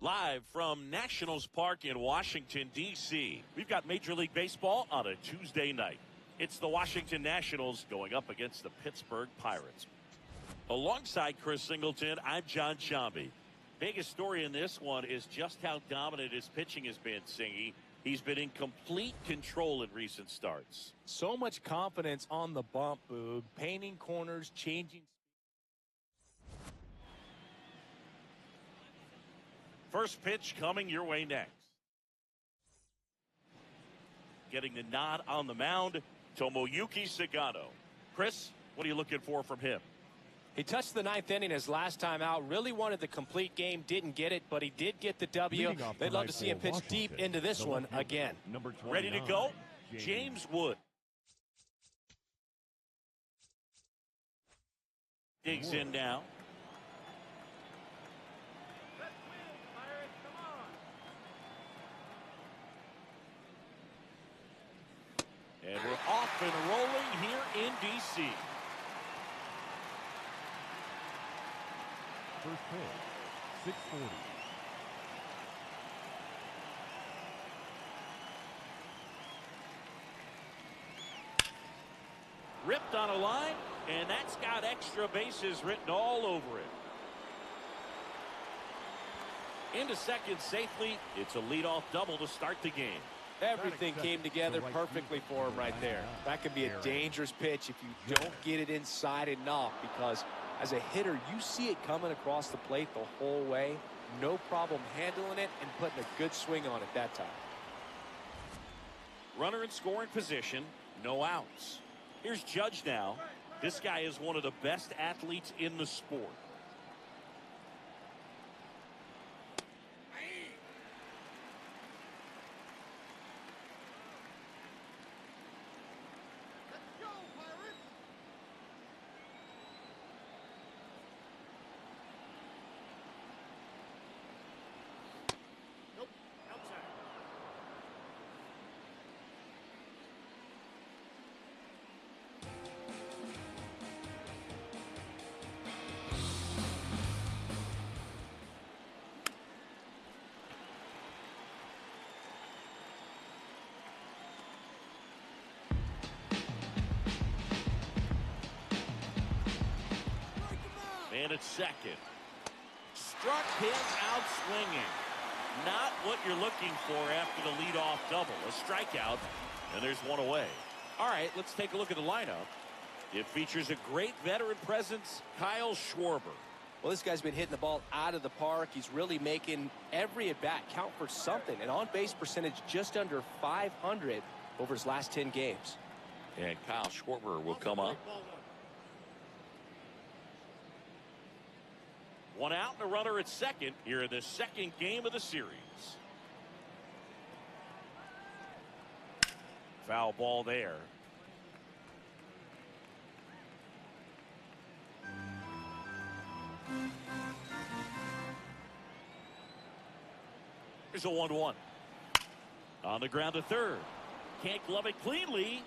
Live from Nationals Park in Washington, D.C., we've got Major League Baseball on a Tuesday night. It's the Washington Nationals going up against the Pittsburgh Pirates. Alongside Chris Singleton, I'm John Shambi. Biggest story in this one is just how dominant his pitching has been, Singy. He's been in complete control in recent starts. So much confidence on the bump, Boog. Painting corners, changing. First pitch coming your way next. Getting the nod on the mound, Tomoyuki Sagano. Chris, what are you looking for from him? He touched the ninth inning his last time out. Really wanted the complete game. Didn't get it, but he did get the W. They'd love to see him pitch deep into this one again. Ready to go? James Wood. Digs in now. And we're off and rolling here in D.C. First pitch, 640. Ripped on a line, and that's got extra bases written all over it. Into second safely. It's a leadoff double to start the game. Everything came together perfectly for him right there. That could be a dangerous pitch if you don't get it inside enough, because as a hitter, you see it coming across the plate the whole way. No problem handling it and putting a good swing on it that time. Runner in scoring position, no outs. Here's Judge now. This guy is one of the best athletes in the sport. And at second. Struck him out swinging. Not what you're looking for after the leadoff double. A strikeout, and there's one away. All right, let's take a look at the lineup. It features a great veteran presence, Kyle Schwarber. Well, this guy's been hitting the ball out of the park. He's really making every at-bat count for something. An on-base percentage just under 500 over his last 10 games. And Kyle Schwarber will come up. One out and a runner at second here in the second game of the series. Foul ball there. Here's a 1-1. On the ground to third. Can't glove it cleanly.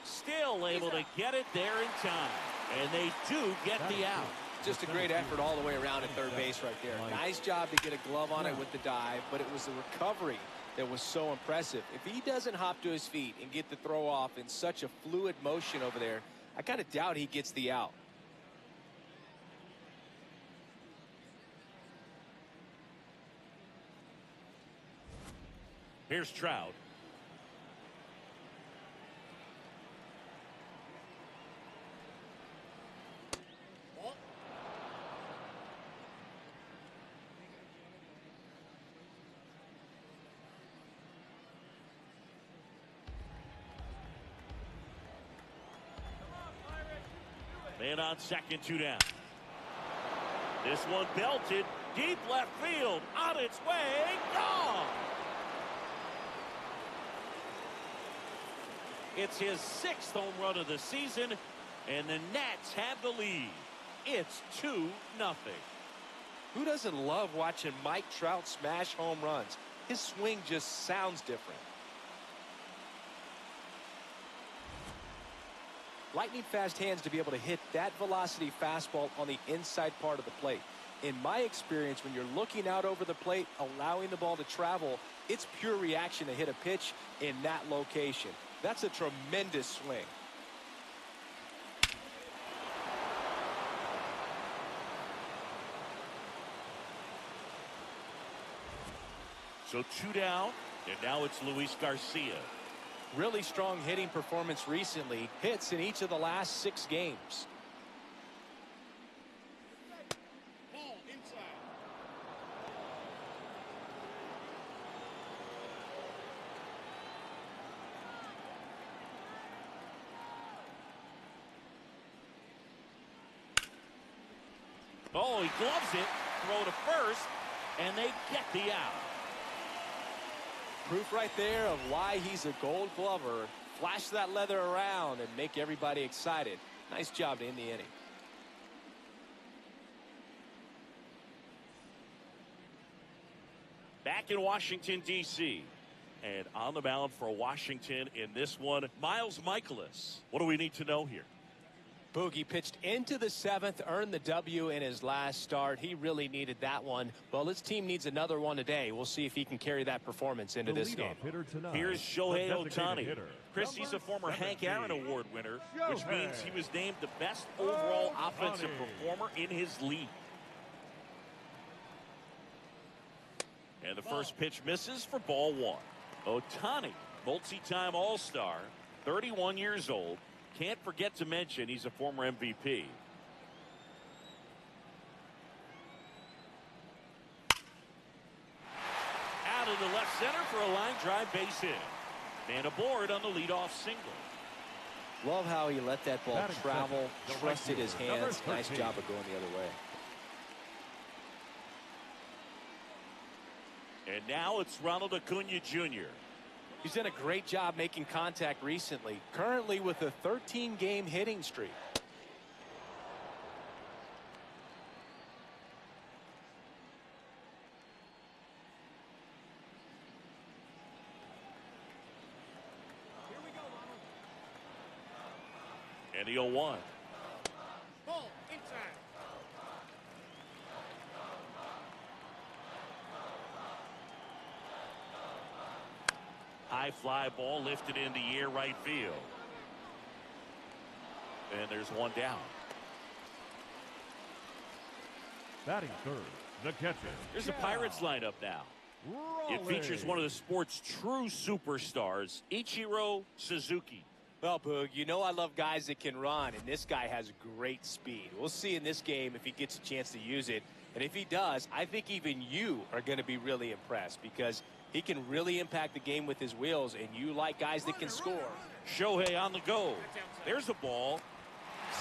Still able to get it there in time. And they do get the out. Just a great effort all the way around at third base right there. Nice job to get a glove on it with the dive, but it was the recovery that was so impressive. If he doesn't hop to his feet and get the throw off in such a fluid motion over there, I kind of doubt he gets the out. Here's Trout. Man on second, 2 down. This one belted deep left field, on its way, gone. It's his 6th home run of the season, and the Nats have the lead. It's 2-0. Who doesn't love watching Mike Trout smash home runs? His swing just sounds different. Lightning fast hands to be able to hit that velocity fastball on the inside part of the plate. In my experience, when you're looking out over the plate, allowing the ball to travel, it's pure reaction to hit a pitch in that location. That's a tremendous swing. So 2 down, and now it's Luis Garcia. Really strong hitting performance recently. Hits in each of the last 6 games. Oh, he gloves it, throw to first, and they get the out. Proof right there of why he's a Gold Glover. Flash that leather around and make everybody excited. Nice job to end the inning. Back in Washington, D.C. And on the mound for Washington in this one, Miles Michaelis. What do we need to know here? Boogie pitched into the 7th, earned the W in his last start. He really needed that one. Well, his team needs another one today. We'll see if he can carry that performance into this game. Here's Shohei Ohtani. Chris, he's a former Hank Aaron Award winner, which means he was named the best overall offensive performer in his league. And the first pitch misses for ball 1. Ohtani, multi-time All-Star, 31 years old. Can't forget to mention he's a former MVP. Out into left center for a line drive base hit. Man aboard on the leadoff single. Love how he let that ball travel, trusted his hands. Nice job of going the other way. And now it's Ronald Acuna Jr. He's done a great job making contact recently, currently with a 13-game hitting streak. Here we go, Ronald. And the 0-1. Ball inside. High fly ball lifted in the air right field. And there's one down. Batting third, the catcher. Here's the Pirates lineup now. It features one of the sport's true superstars, Ichiro Suzuki. Well, Boog, you know I love guys that can run, and this guy has great speed. We'll see in this game if he gets a chance to use it. And if he does, I think even you are going to be really impressed because he can really impact the game with his wheels, and you like guys that can score. Shohei on the go. There's a ball.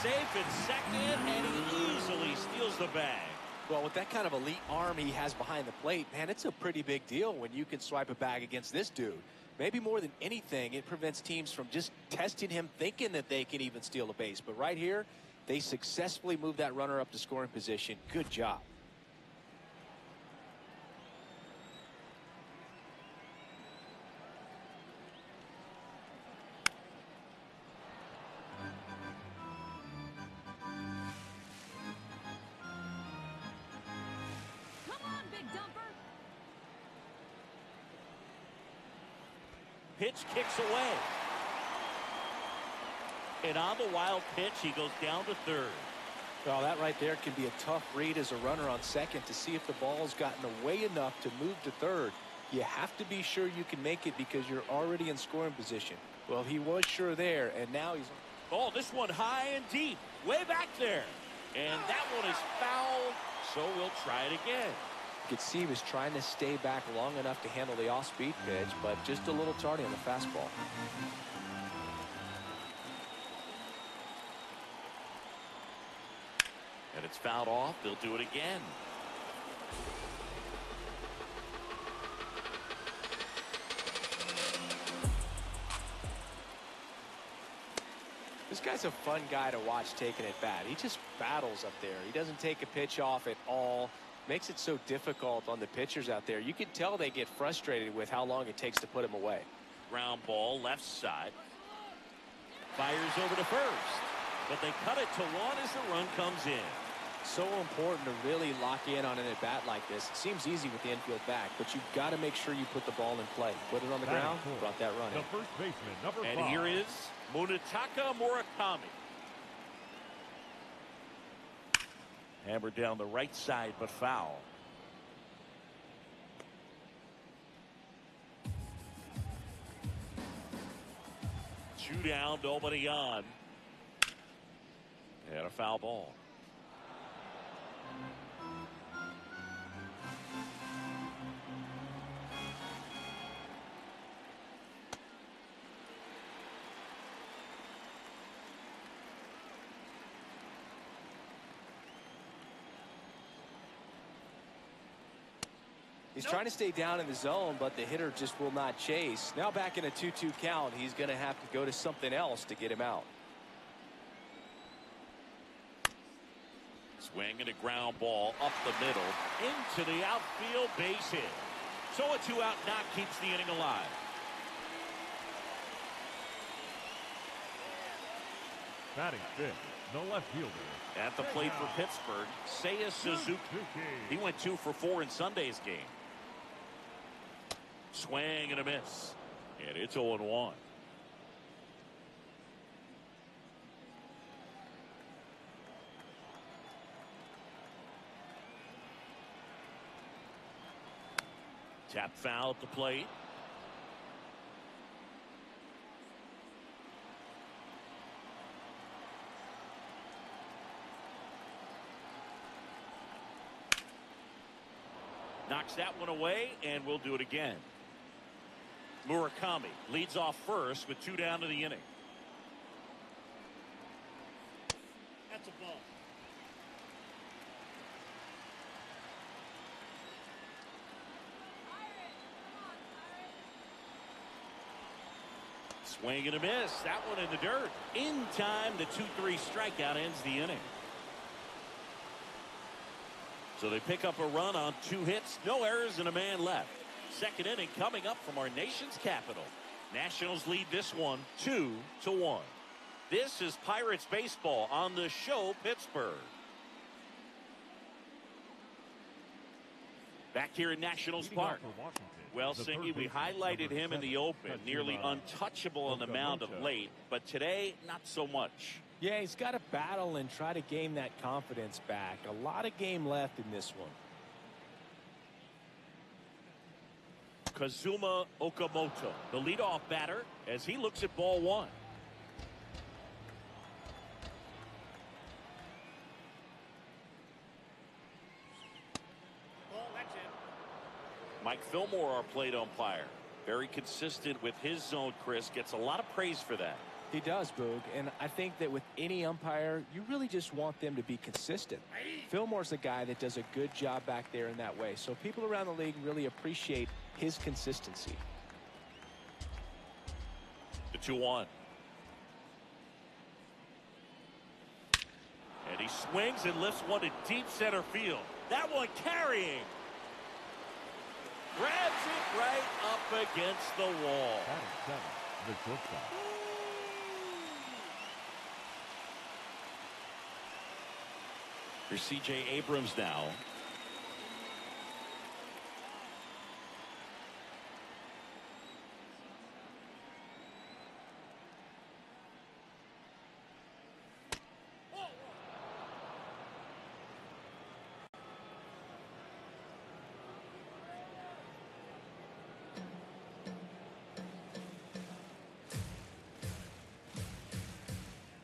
Safe at second, and he easily steals the bag. Well, with that kind of elite arm he has behind the plate, man, it's a pretty big deal when you can swipe a bag against this dude. Maybe more than anything, it prevents teams from just testing him, thinking that they can even steal a base. But right here, they successfully moved that runner up to scoring position. Good job. Pitch kicks away. And on the wild pitch, he goes down to third. Well, that right there can be a tough read as a runner on second to see if the ball's gotten away enough to move to third. You have to be sure you can make it because you're already in scoring position. Well, he was sure there, and now he's... Oh, this one high and deep, way back there. And that one is foul, so we'll try it again. You could see he was trying to stay back long enough to handle the off-speed pitch, but just a little tardy on the fastball. And it's fouled off. They'll do it again. This guy's a fun guy to watch taking it bat. He just battles up there. He doesn't take a pitch off at all. Makes it so difficult on the pitchers out there. You can tell they get frustrated with how long it takes to put him away. Ground ball left side. Fires over to first. But they cut it to one as the run comes in. So important to really lock in on an at-bat like this. It seems easy with the infield back, but you've got to make sure you put the ball in play. Put it on the ground, brought that run in. The first baseman, number 5. And here is Munetaka Murakami. Hammered down the right side, but foul. Two down, nobody on. And a foul ball. He's trying to stay down in the zone, but the hitter just will not chase. Now back in a 2-2 count, he's going to have to go to something else to get him out. Swing and a ground ball up the middle into the outfield, base hit. So a 2-out knock keeps the inning alive. Batting fifth, the left fielder. At the plate for Pittsburgh, Seiya Suzuki. He went 2 for 4 in Sunday's game. Swing and a miss. And it's 0-1. Tap foul at the plate. Knocks that one away, and we'll do it again. Murakami leads off first with 2 down to the inning. That's a ball. Swing and a miss. That one in the dirt. In time, the 2-3 strikeout ends the inning. So they pick up a run on 2 hits, no errors, and a man left. Second inning coming up from our nation's capital. Nationals lead this one 2-1. This is Pirates baseball on the show, Pittsburgh. Back here in Nationals Park. Well, Singy, we highlighted him in the open, nearly untouchable on the mound of late, but today, not so much. Yeah, he's got to battle and try to gain that confidence back. A lot of game left in this one. Kazuma Okamoto, the leadoff batter, as he looks at ball 1. Ball, that's it. Mike Fillmore, our plate umpire. Very consistent with his zone, Chris. Gets a lot of praise for that. He does, Boog, and I think that with any umpire, you really just want them to be consistent. Fillmore's a guy that does a good job back there in that way, so people around the league really appreciate his consistency. The 2-1. And he swings and lifts one to deep center field. That one carrying. Grabs it right up against the wall. Batting seventh, the shortstop. Here's C.J. Abrams now.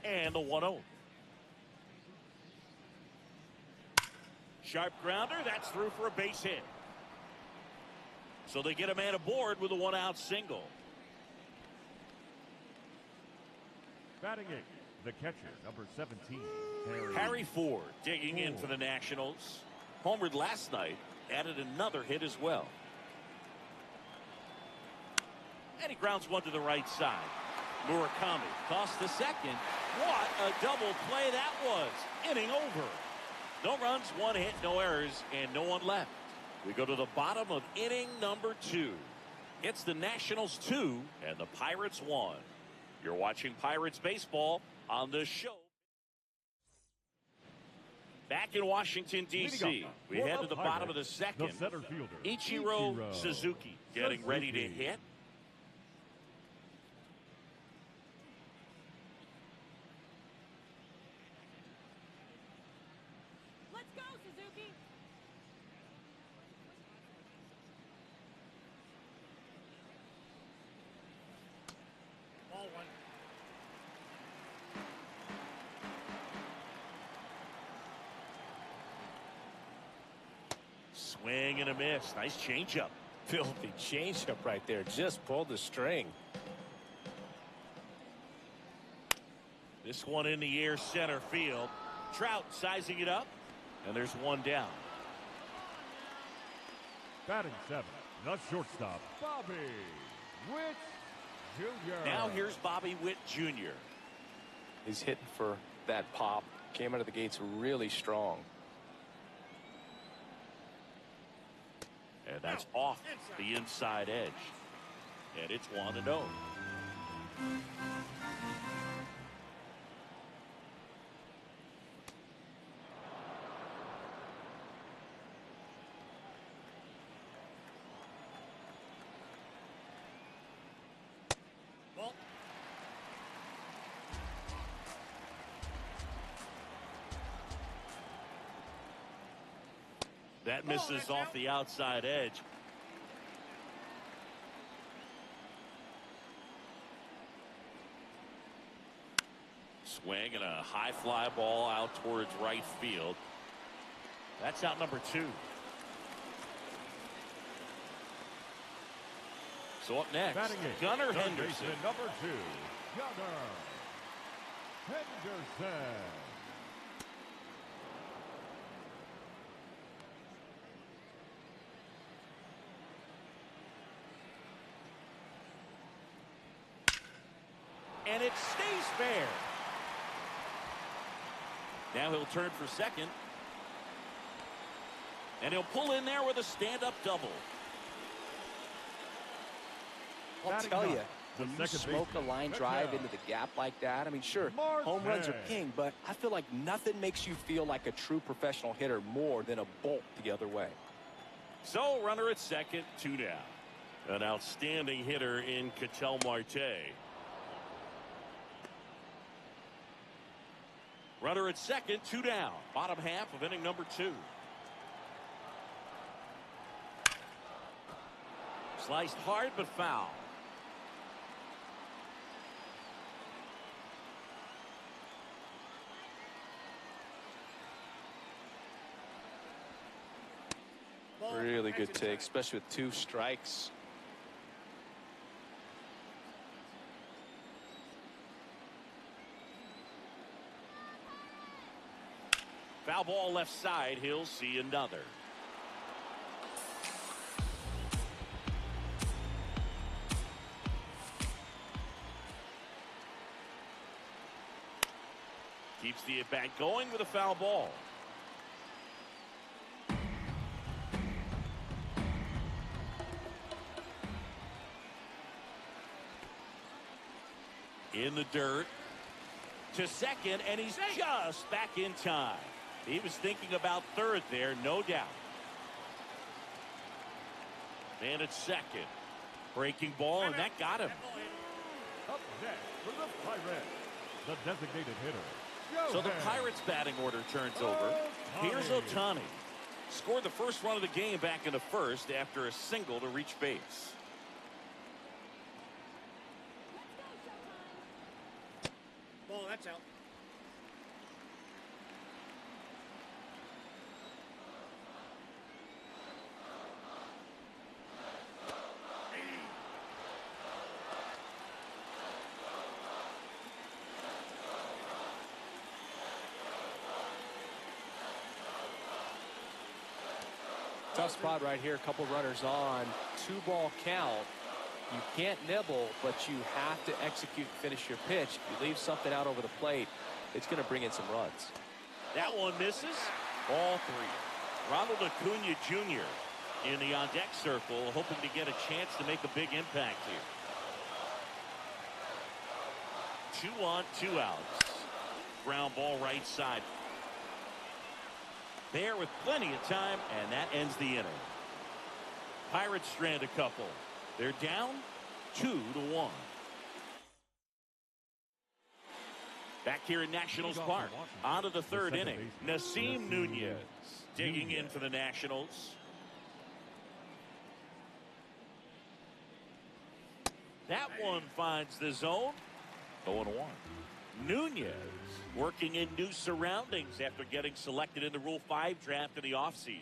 And the 1-0. Sharp grounder, that's through for a base hit. So they get a man aboard with a 1-out single. Batting eighth, the catcher, number 17, Harry Ford digging in for the Nationals. Homered last night, added another hit as well. And he grounds one to the right side. Murakami tossed the second. What a double play that was. Inning over. No runs, 1 hit, no errors, and no one left. We go to the bottom of inning number 2. It's the Nationals 2 and the Pirates 1. You're watching Pirates baseball on the show. Back in Washington, D.C., we head to the bottom of the second. The center fielder, Ichiro Suzuki getting ready to hit. Let's go, Suzuki. Ball one. Swing and a miss. Nice changeup. Filthy changeup right there. Just pulled the string. This one in the air, center field. Trout sizing it up, and there's one down. Batting seventh, the shortstop, Bobby Witt Jr. Now here's Bobby Witt Jr. He's hitting for that pop. Came out of the gates really strong. And that's off the inside edge. And it's 1-0. Ball. That misses off the outside edge. Swing and a high fly ball out towards right field. That's out number 2. So up next, Batting eighth, Gunnar third Henderson. baseman, number 2, Gunnar Henderson. And it stays fair. Now he'll turn for second. And he'll pull in there with a stand-up double. I'll Batting tell ninth, you, the when you second smoke a baseman, line drive Marte. into the gap like that, I mean, sure, Marte. home runs are king, but I feel like nothing makes you feel like a true professional hitter more than a bolt the other way. So runner at second, 2 down. An outstanding hitter in Ketel Marte. Runner at second, 2 down. Bottom half of inning number 2. Sliced hard but foul. Ball. Really good Exit take, side. especially with 2 strikes. Foul ball left side. He'll see another. Keeps the at-bat going with a foul ball. In the dirt to second, and he's just back in time. He was thinking about third there, no doubt. And at second, breaking ball, and that got him. That ball hit. Up next for the Pirates, the designated hitter. So the Shohei Pirates batting order turns over. Here's Ohtani. Scored the first run of the game back in the first after a single to reach base. Ball, that's out. Tough spot right here. A couple runners on. 2-ball count. You can't nibble, but you have to execute and finish your pitch. If you leave something out over the plate, it's going to bring in some runs. That one misses. Ball 3. Ronald Acuna Jr. in the on-deck circle, hoping to get a chance to make a big impact here. 2 on, 2 outs. Ground ball right side. There with plenty of time, and that ends the inning. Pirates strand a couple. They're down 2-1. Back here in Nationals Park, on to the third inning. Nasim Nunez digging in for the Nationals. That one finds the zone. 0-1. Nunez working in new surroundings after getting selected in the Rule 5 draft in the offseason.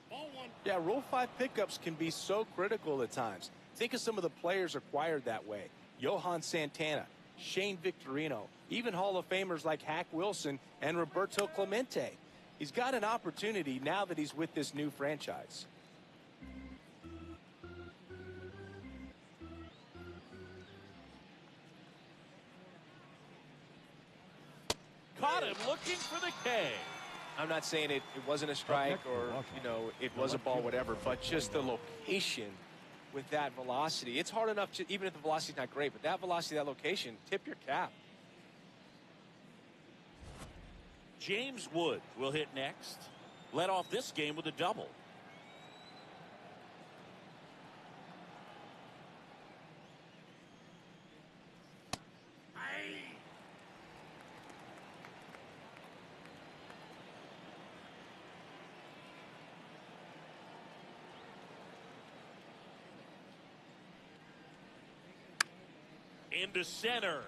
Ball one. Yeah, Rule 5 pickups can be so critical at times. Think of some of the players acquired that way. Johan Santana, Shane Victorino, even Hall of Famers like Hack Wilson and Roberto Clemente. He's got an opportunity now that he's with this new franchise. Caught him looking for the K. I'm not saying it wasn't a strike or, you know, it was a ball, whatever, but just the location with that velocity. It's hard enough to, even if the velocity's not great, but that velocity, that location, tip your cap. James Wood will hit next. Led off this game with a double. Into center.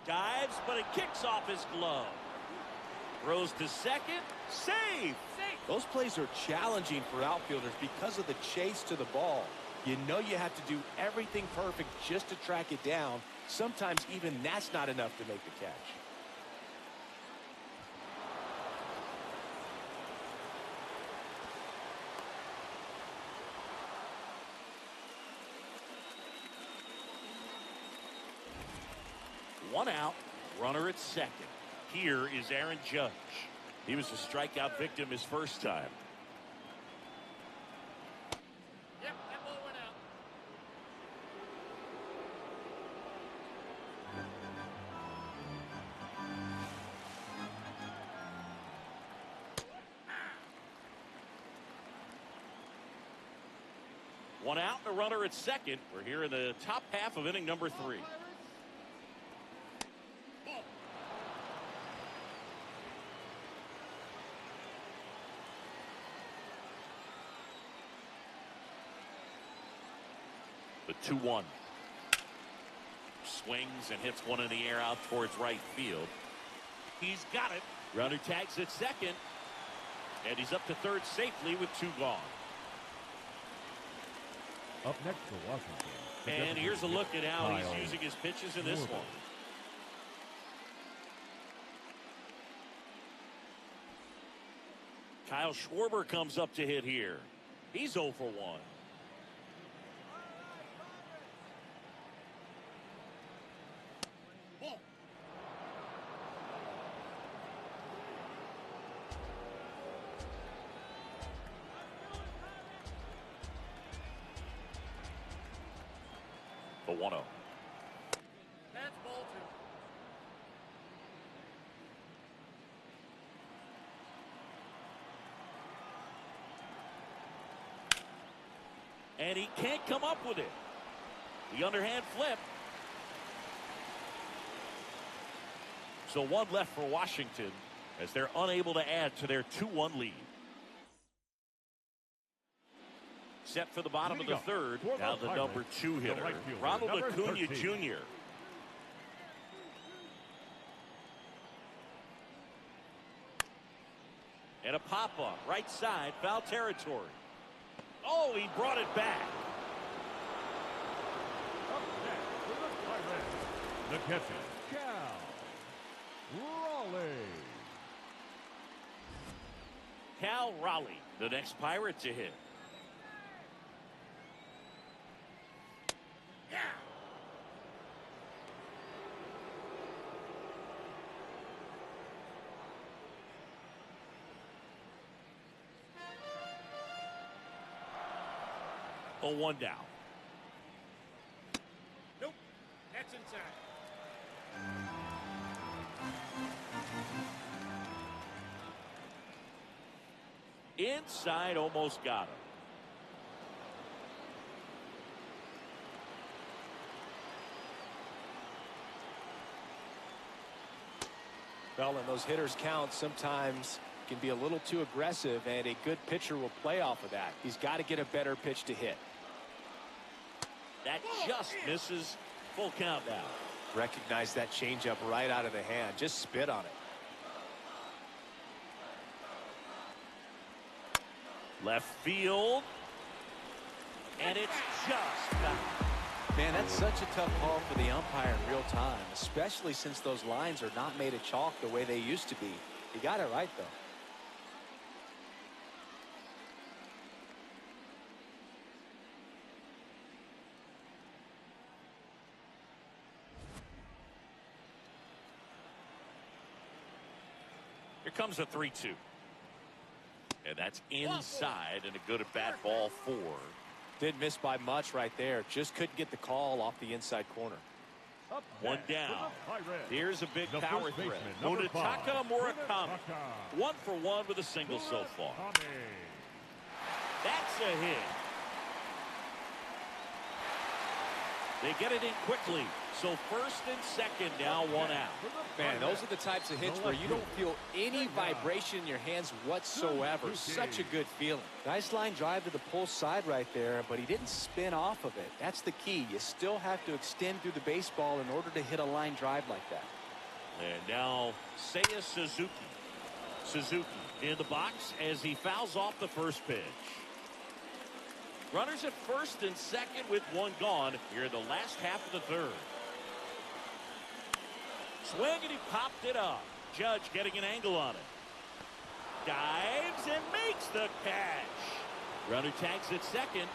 Dives, but it kicks off his glove. Throws to second. Save. Those plays are challenging for outfielders because of the chase to the ball. You know you have to do everything perfect just to track it down. Sometimes even that's not enough to make the catch. One out, runner at second. Here is Aaron Judge. He was a strikeout victim his first time. Yep, that ball went out. One out and a runner at second. We're here in the top half of inning number 3. The 2-1. Swings and hits one in the air out towards right field. He's got it. Runner tags at second. And he's up to third safely with 2 gone. Up next for Washington. And here's a look at how he's using his pitches in this one. Kyle Schwarber comes up to hit here. He's 0 for 1. Ball. The 1-0. That's ball 2. And he can't come up with it. The underhand flip. So 1 left for Washington as they're unable to add to their 2-1 lead. Set for the bottom of the third. Now the number 2 hitter, Ronald Acuna Jr. And a pop-up, right side, foul territory. Oh, he brought it back. Up next for the Pirates, the catcher, Cal Raleigh. Cal Raleigh, the next Pirate to hit. Yeah. A 1 down. Nope. That's inside. Inside, almost got him. Well, and those hitters count sometimes can be a little too aggressive, and a good pitcher will play off of that. He's got to get a better pitch to hit. That just misses. Full count now. Recognize that changeup right out of the hand. Just spit on it. Left field. And it's just foul. Man, that's such a tough call for the umpire in real time, especially since those lines are not made of chalk the way they used to be. He got it right, though. Here comes a 3-2. And that's inside and a good at-bat ball 4. Didn't miss by much right there. Just couldn't get the call off the inside corner. One down. Here's a big power threat. Munetaka Murakami. 1 for 1 with a single so far. That's a hit. They get it in quickly. So first and second now, 1 out. Man, those are the types of hits where you don't feel any vibration in your hands whatsoever. Such a good feeling. Nice line drive to the pull side right there, but he didn't spin off of it. That's the key. You still have to extend through the baseball in order to hit a line drive like that. And now Seiya Suzuki. Suzuki in the box as he fouls off the first pitch. Runners at first and second with 1 gone here in the last half of the third. Swing, and he popped it up. Judge getting an angle on it. Dives and makes the catch. Runner tags at second.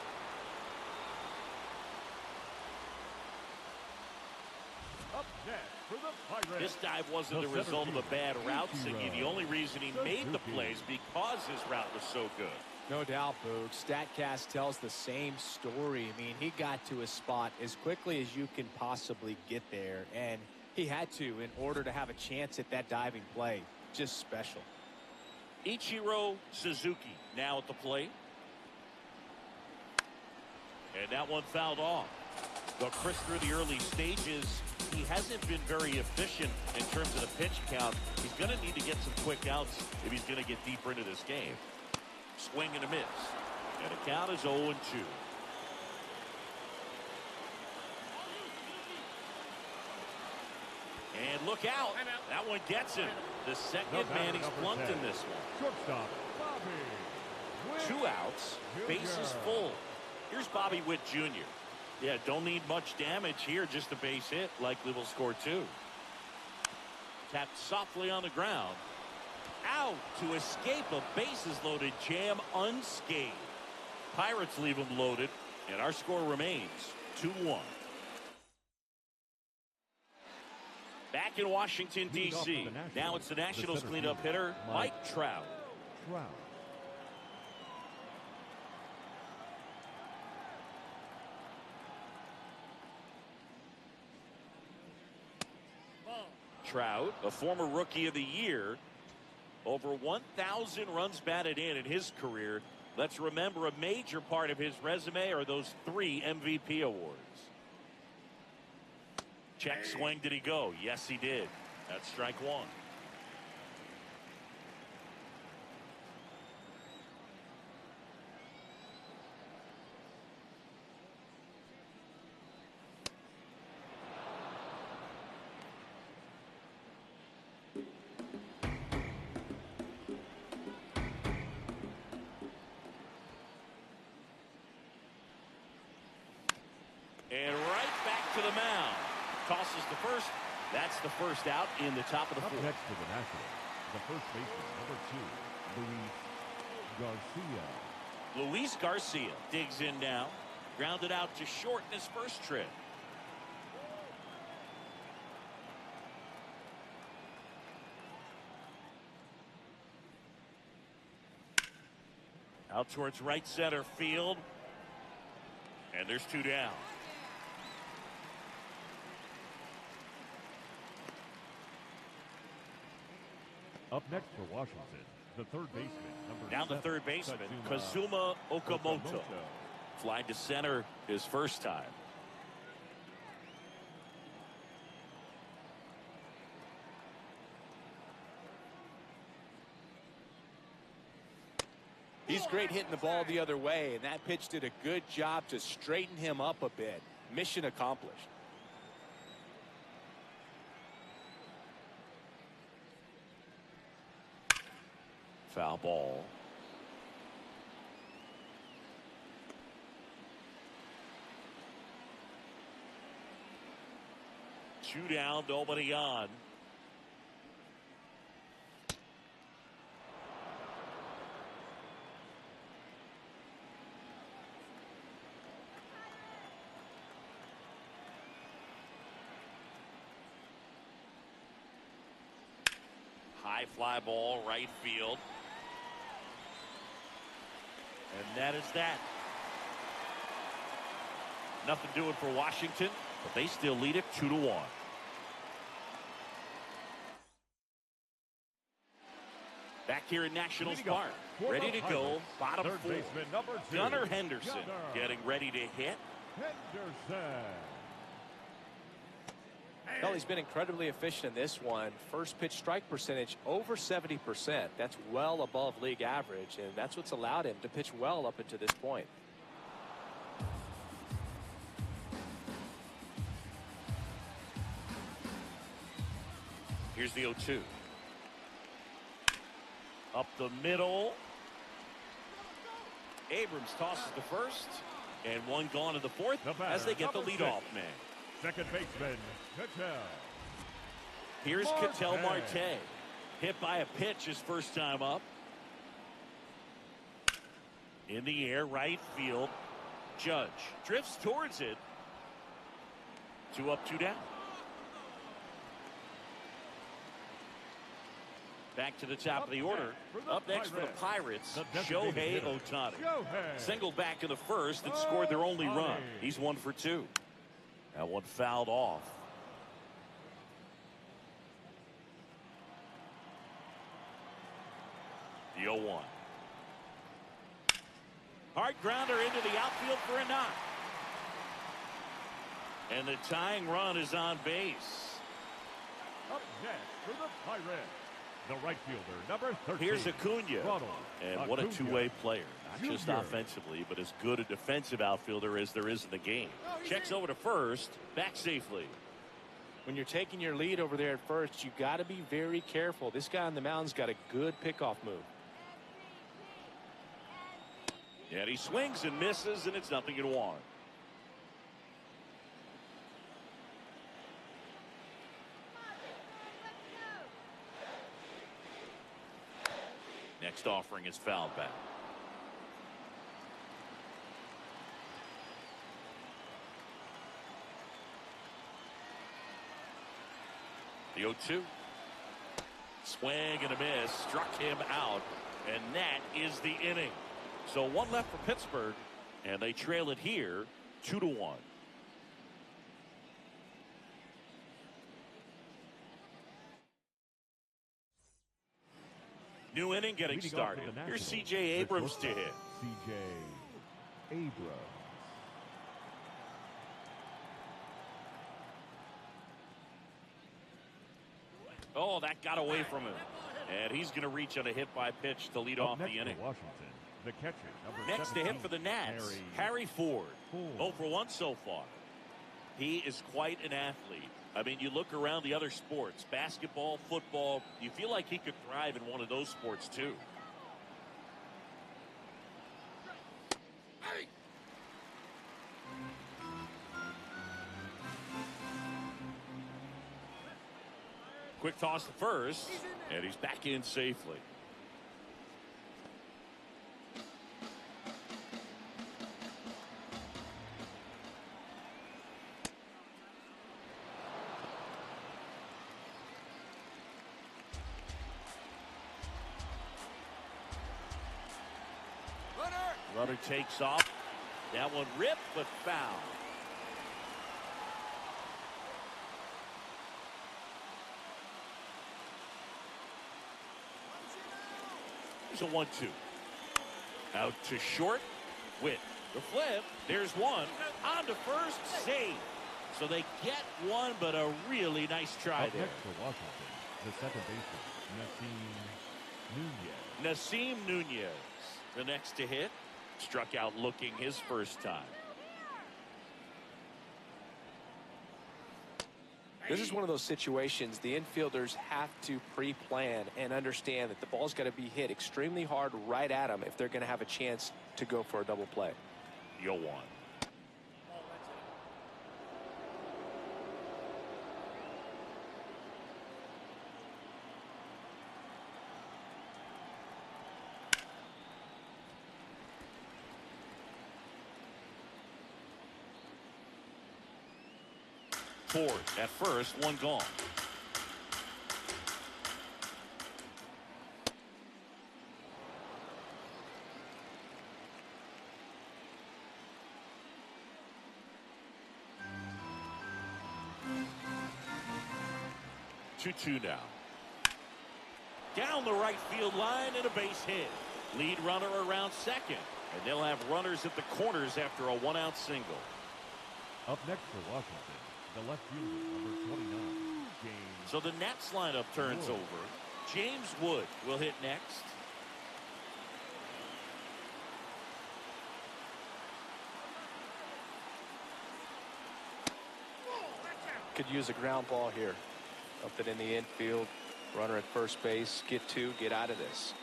Up next for the Pirates. This dive wasn't the result of a bad route, Siggy. The only reason he made the plays because his route was so good. No doubt, Boog. StatCast tells the same story. I mean, he got to his spot as quickly as you can possibly get there, and he had to in order to have a chance at that diving play. Just special. Ichiro Suzuki now at the plate. And that one fouled off. Though Chris, through the early stages, he hasn't been very efficient in terms of the pitch count. He's going to need to get some quick outs if he's going to get deeper into this game. Swing and a miss. And the count is 0-2. And look out. That one gets him. The second man he's blunt in this one. Shortstop, Bobby 2 outs. Bases full. Here's Bobby Witt Jr. Yeah, don't need much damage here. Just a base hit. Likely will score 2. Tapped softly on the ground. Out to escape a bases-loaded jam unscathed. Pirates leave him loaded, and our score remains 2-1. Back in Washington, D.C. Now it's the Nationals cleanup hitter, Mike Trout. Trout, a former Rookie of the Year. Over 1,000 runs batted in his career. Let's remember, a major part of his resume are those 3 MVP awards. Check swing. Did he go? Yes, he did. That's strike 1. And right back to the mound. Tosses the first. That's the first out in the top of the 4th. Up next to the Nationals, the first baseman, number 2, Luis Garcia. Luis Garcia digs in now. Grounded out to short in his first trip. Out towards right center field. And there's 2 down. Up next for Washington, The third baseman, Now the third baseman, Kazuma Okamoto. Fly to center his first time. He's great hitting the ball the other way, and that pitch did a good job to straighten him up a bit. Mission accomplished. Foul ball. Two down, nobody on. High fly ball, right field. And that is that. Nothing doing for Washington, but they still lead it 2-1. Back here in Nationals Park, ready to go, bottom four. Gunnar Henderson getting ready to hit. Well, he's been incredibly efficient in this one. First pitch strike percentage over 70%. That's well above league average, and that's what's allowed him to pitch well up until this point. Here's the 0-2. Up the middle. Abrams tosses the first, and one gone to the fourth as they get the leadoff man. Second baseman, Cattell. Here's Cattell Marte. Hit by a pitch his first time up. In the air, right field. Judge drifts towards it. 2 up, 2 down. Back to the top of the order. Up next for the Pirates, Shohei Ohtani. Singled back in the first and scored their only run. He's 1 for 2. That one fouled off. The 0-1. Hard grounder into the outfield for a knock. And the tying run is on base. Up next for the Pirates, the right fielder, number 13. Here's Acuna. And what a two-way player. Not just offensively, but as good a defensive outfielder as there is in the game. Checks over to first, back safely. When you're taking your lead over there at first, you got to be very careful. This guy on the mound's got a good pickoff move. And he swings and misses, and it's 0-1. Next offering is fouled back. The 0-2. Swing and a miss. Struck him out. And that is the inning. So 1 left for Pittsburgh. And they trail it here 2-1. New inning getting started. Here's C.J. Abrams to hit. C.J. Abrams. Oh, that got away from him. And he's going to reach on a hit by pitch to lead off the inning. Washington, the catcher, Next to hit for the Nats, Harry Ford. 0 for 1 so far. He is quite an athlete. I mean, you look around the other sports, basketball, football, you feel like he could thrive in one of those sports too. Quick toss to first, and he's back in safely. Runner takes off. That one ripped, but foul. Here's a 1-2. Out to short. With the flip. There's one. On to first. Save. So they get one, but a really nice try there. Next for Washington, the second baseman, Nasim Nunez. Nasim Nunez, the next to hit. Struck out looking his first time. This is one of those situations the infielders have to pre-plan and understand that the ball's got to be hit extremely hard right at them if they're going to have a chance to go for a double play. 0-1. Ford at first, one gone. Two now. Down the right field line and a base hit. Lead runner around second. And they'll have runners at the corners after a one-out single. Up next for Washington, the left fielder, number 29, James. So the Nats lineup turns over. James Wood will hit next. Could use a ground ball here. Up it in the infield. Runner at first base. Get two. Get out of this.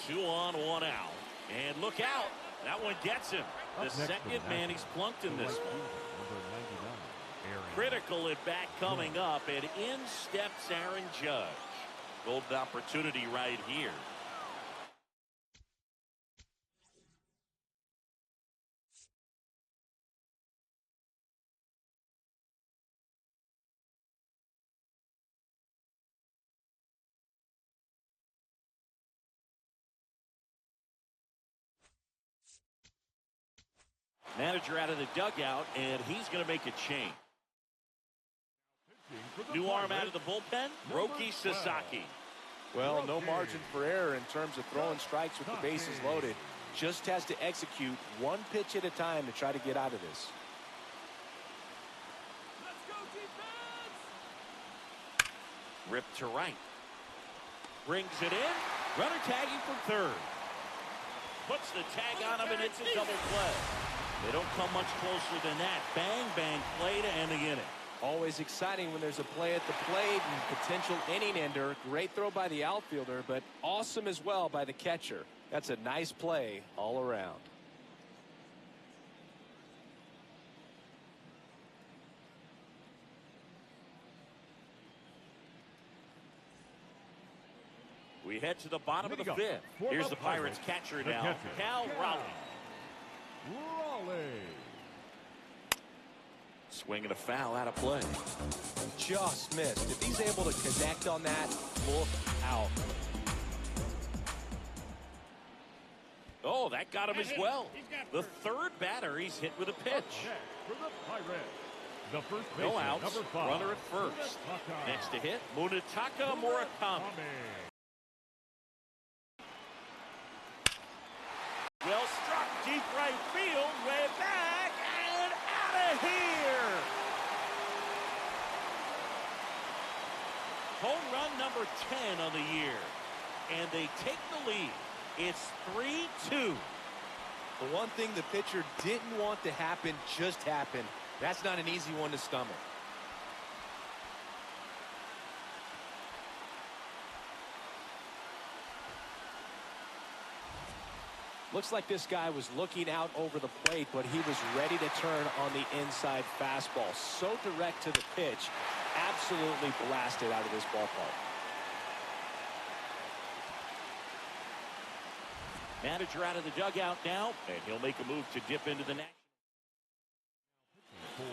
Two on, one out. And look out. That one gets him. The second man he's plunked in this one. Critical at bat coming up, and in steps Aaron Judge. Golden opportunity right here. Manager out of the dugout, and he's going to make a change. New arm out of the bullpen, Roki Sasaki. Well, no margin for error in terms of throwing strikes with the bases loaded. Just has to execute one pitch at a time to try to get out of this. Let's go, defense! Ripped to right. Brings it in. Runner tagging from third. Puts the tag on him, and it's a double play. They don't come much closer than that. Bang, bang play to end the inning. Always exciting when there's a play at the plate and potential inning ender. Great throw by the outfielder, but awesome as well by the catcher. That's a nice play all around. We head to the bottom of the fifth. Here's the Pirates catcher now, Cal Raleigh. Swinging a foul out of play. Just missed. If he's able to connect on that, look out. Oh, that got him as well. The third batter he's hit with a pitch. No outs. Runner at first. Next to hit, Munetaka Murakami. Well struck deep right field, way back and out of here. Home run number 10 on the year. And they take the lead. It's 3-2. The one thing the pitcher didn't want to happen just happened. That's not an easy one to stomach. Looks like this guy was looking out over the plate, but he was ready to turn on the inside fastball. So direct to the pitch. Absolutely blasted out of this ballpark. Manager out of the dugout now, and he'll make a move to dip into the net.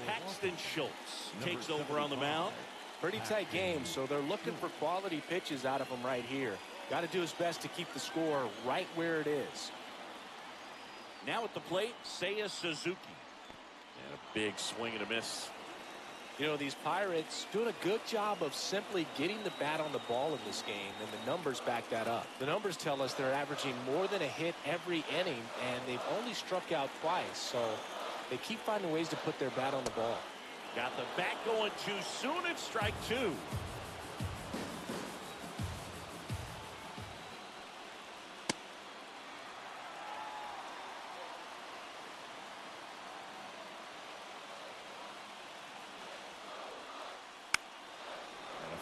Paxton Schultz takes over on the mound. Pretty tight game, so they're looking for quality pitches out of him right here. Got to do his best to keep the score right where it is. Now at the plate, Seiya Suzuki. And a big swing and a miss. You know, these Pirates doing a good job of simply getting the bat on the ball in this game, and the numbers back that up. The numbers tell us they're averaging more than a hit every inning, and they've only struck out twice, so they keep finding ways to put their bat on the ball. Got the bat going too soon. It's strike two.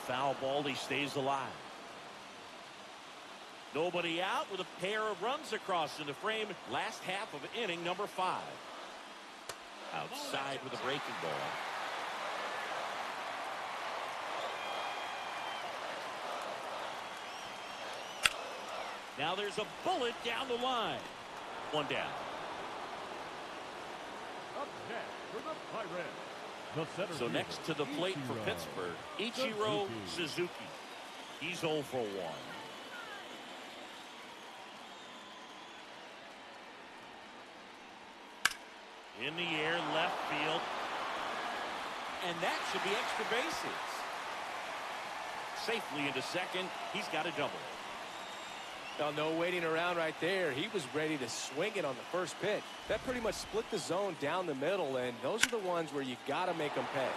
Foul ball, he stays alive. Nobody out with a pair of runs across in the frame. Last half of inning number 5. Outside with a breaking ball. Now there's a bullet down the line. One down. Up next for the Pirates. So next to the plate for Pittsburgh, Ichiro Suzuki. He's 0 for 1. In the air, left field. And that should be extra bases. Safely into second. He's got a double. Now, no waiting around right there. He was ready to swing it on the first pitch. That pretty much split the zone down the middle, and those are the ones where you got to make them pay.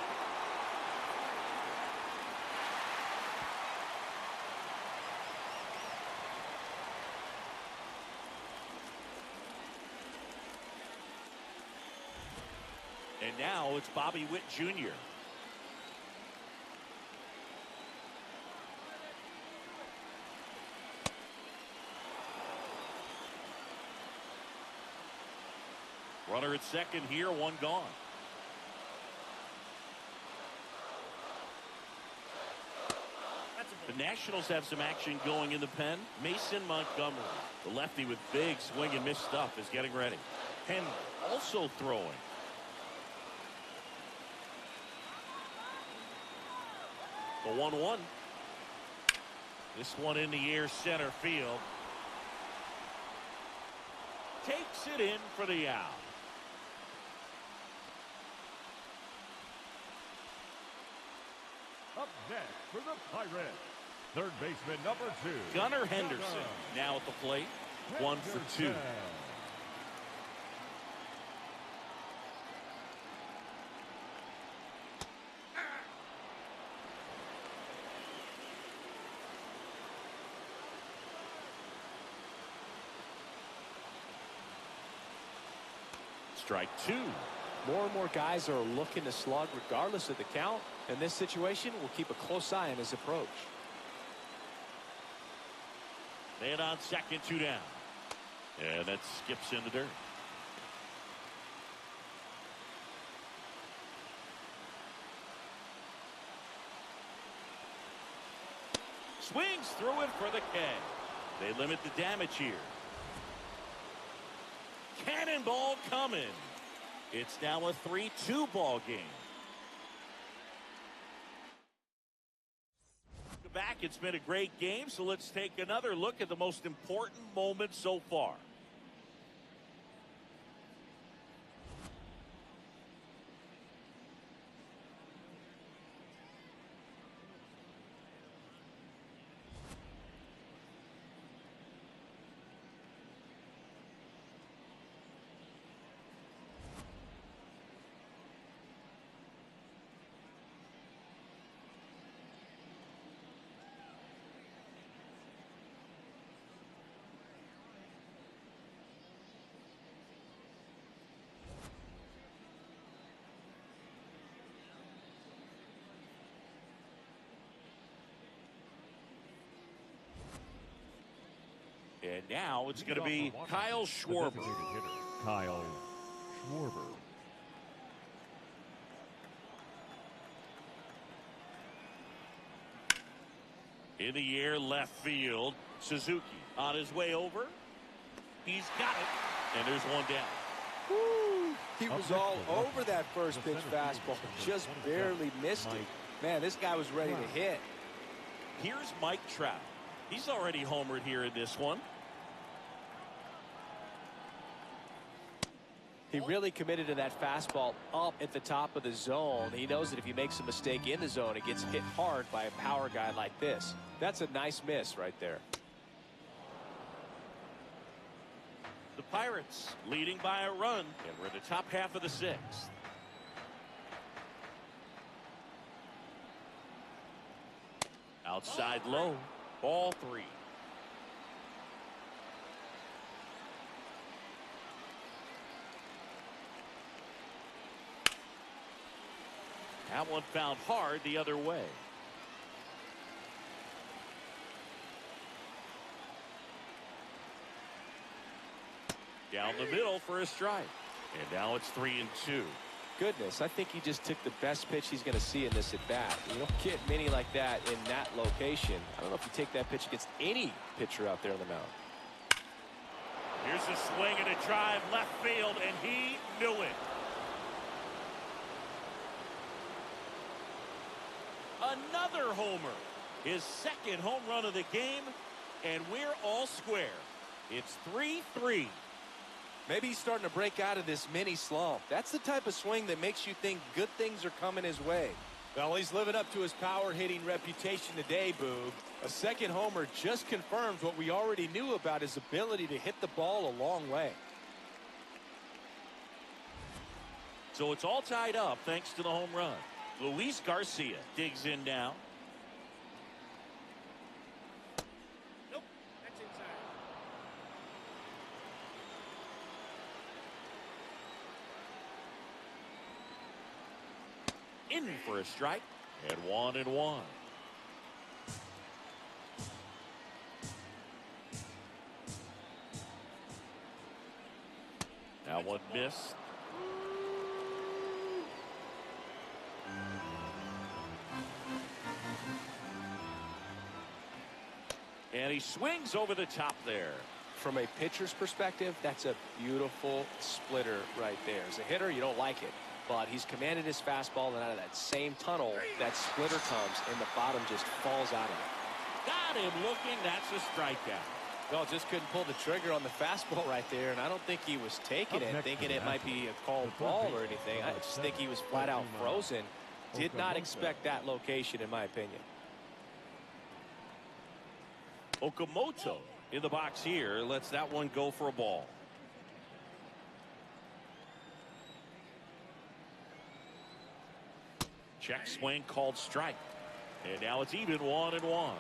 And now it's Bobby Witt Jr. Runner at second here, one gone. The Nationals have some action going in the pen. Mason Montgomery, the lefty with big swing and miss stuff, is getting ready. Henry also throwing. The 1-1. This one in the air, center field. Takes it in for the out. Up next for the Pirates, third baseman number 2. Gunnar Henderson now at the plate. 1 for 2. Strike 2. More and more guys are looking to slug regardless of the count. In this situation, we'll keep a close eye on his approach. Man on second, 2 down. And that skips in the dirt. Swings through it for the K. They limit the damage here. Cannonball coming. It's now a 3-2 ball game. Back, it's been a great game, so let's take another look at the most important moments so far. And now it's going to be Kyle Schwarber. Kyle Schwarber. In the air, left field. Suzuki on his way over. He's got it. And there's one down. Woo! He was all over that first pitch fastball. Just barely missed it. Man, this guy was ready to hit. Here's Mike Trout. He's already homered here in this one. He really committed to that fastball up at the top of the zone. He knows that if he makes a mistake in the zone, it gets hit hard by a power guy like this. That's a nice miss right there. The Pirates leading by a run, and we're in the top half of the sixth. Outside low, ball 3. That one found hard the other way. Down the middle for a strike. And now it's 3-2. Goodness, I think he just took the best pitch he's going to see in this at bat. You don't get many like that in that location. I don't know if you take that pitch against any pitcher out there on the mound. Here's a swing and a drive left field, and he knew it. Another homer. His second home run of the game, and we're all square. It's 3-3. Maybe he's starting to break out of this mini slump. That's the type of swing that makes you think good things are coming his way. Well, he's living up to his power hitting reputation today, Boog. A second homer just confirms what we already knew about his ability to hit the ball a long way. So it's all tied up thanks to the home run. Luis Garcia digs in now. Nope, that's inside. In for a strike, and 1-1. Now one missed. And he swings over the top there. From a pitcher's perspective, that's a beautiful splitter right there. As a hitter, you don't like it. But he's commanded his fastball, and out of that same tunnel, that splitter comes, and the bottom just falls out of it. Got him looking. That's a strikeout. Well, just couldn't pull the trigger on the fastball right there, and I don't think he was taking it, thinking it might be a called ball or anything. I just think he was flat out frozen. Did not expect that location, in my opinion. Okamoto in the box here lets that one go for a ball. Check swing called strike. And now it's even 1-1.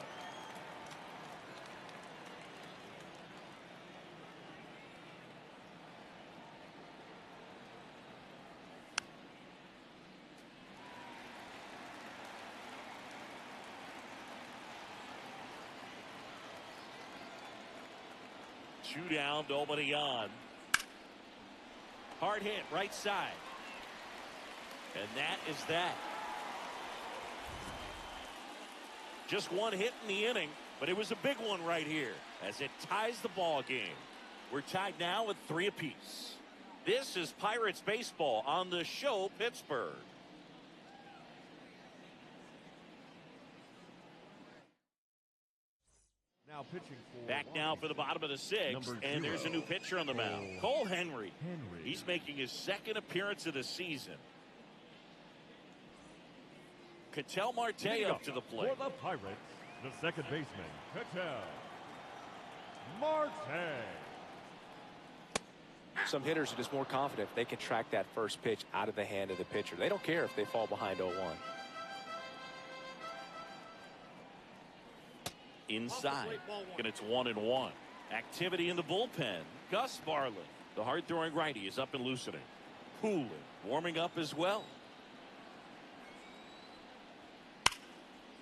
Two down, nobody on. Hard hit, right side. And that is that. Just one hit in the inning, but it was a big one right here as it ties the ball game. We're tied now with 3 apiece. This is Pirates baseball on the show Pittsburgh. Now pitching for Back now for the bottom of the 6th, and there's a new pitcher on the mound. Cole Henry. He's making his second appearance of the season. Ketel Marte up to the plate. For the Pirates, the second baseman, Ketel Marte. Some hitters are just more confident they can track that first pitch out of the hand of the pitcher. They don't care if they fall behind 0-1. Inside, and it's 1-1. Activity in the bullpen. Gus Barlett, the hard-throwing righty, is up and loosening. Cooling, warming up as well.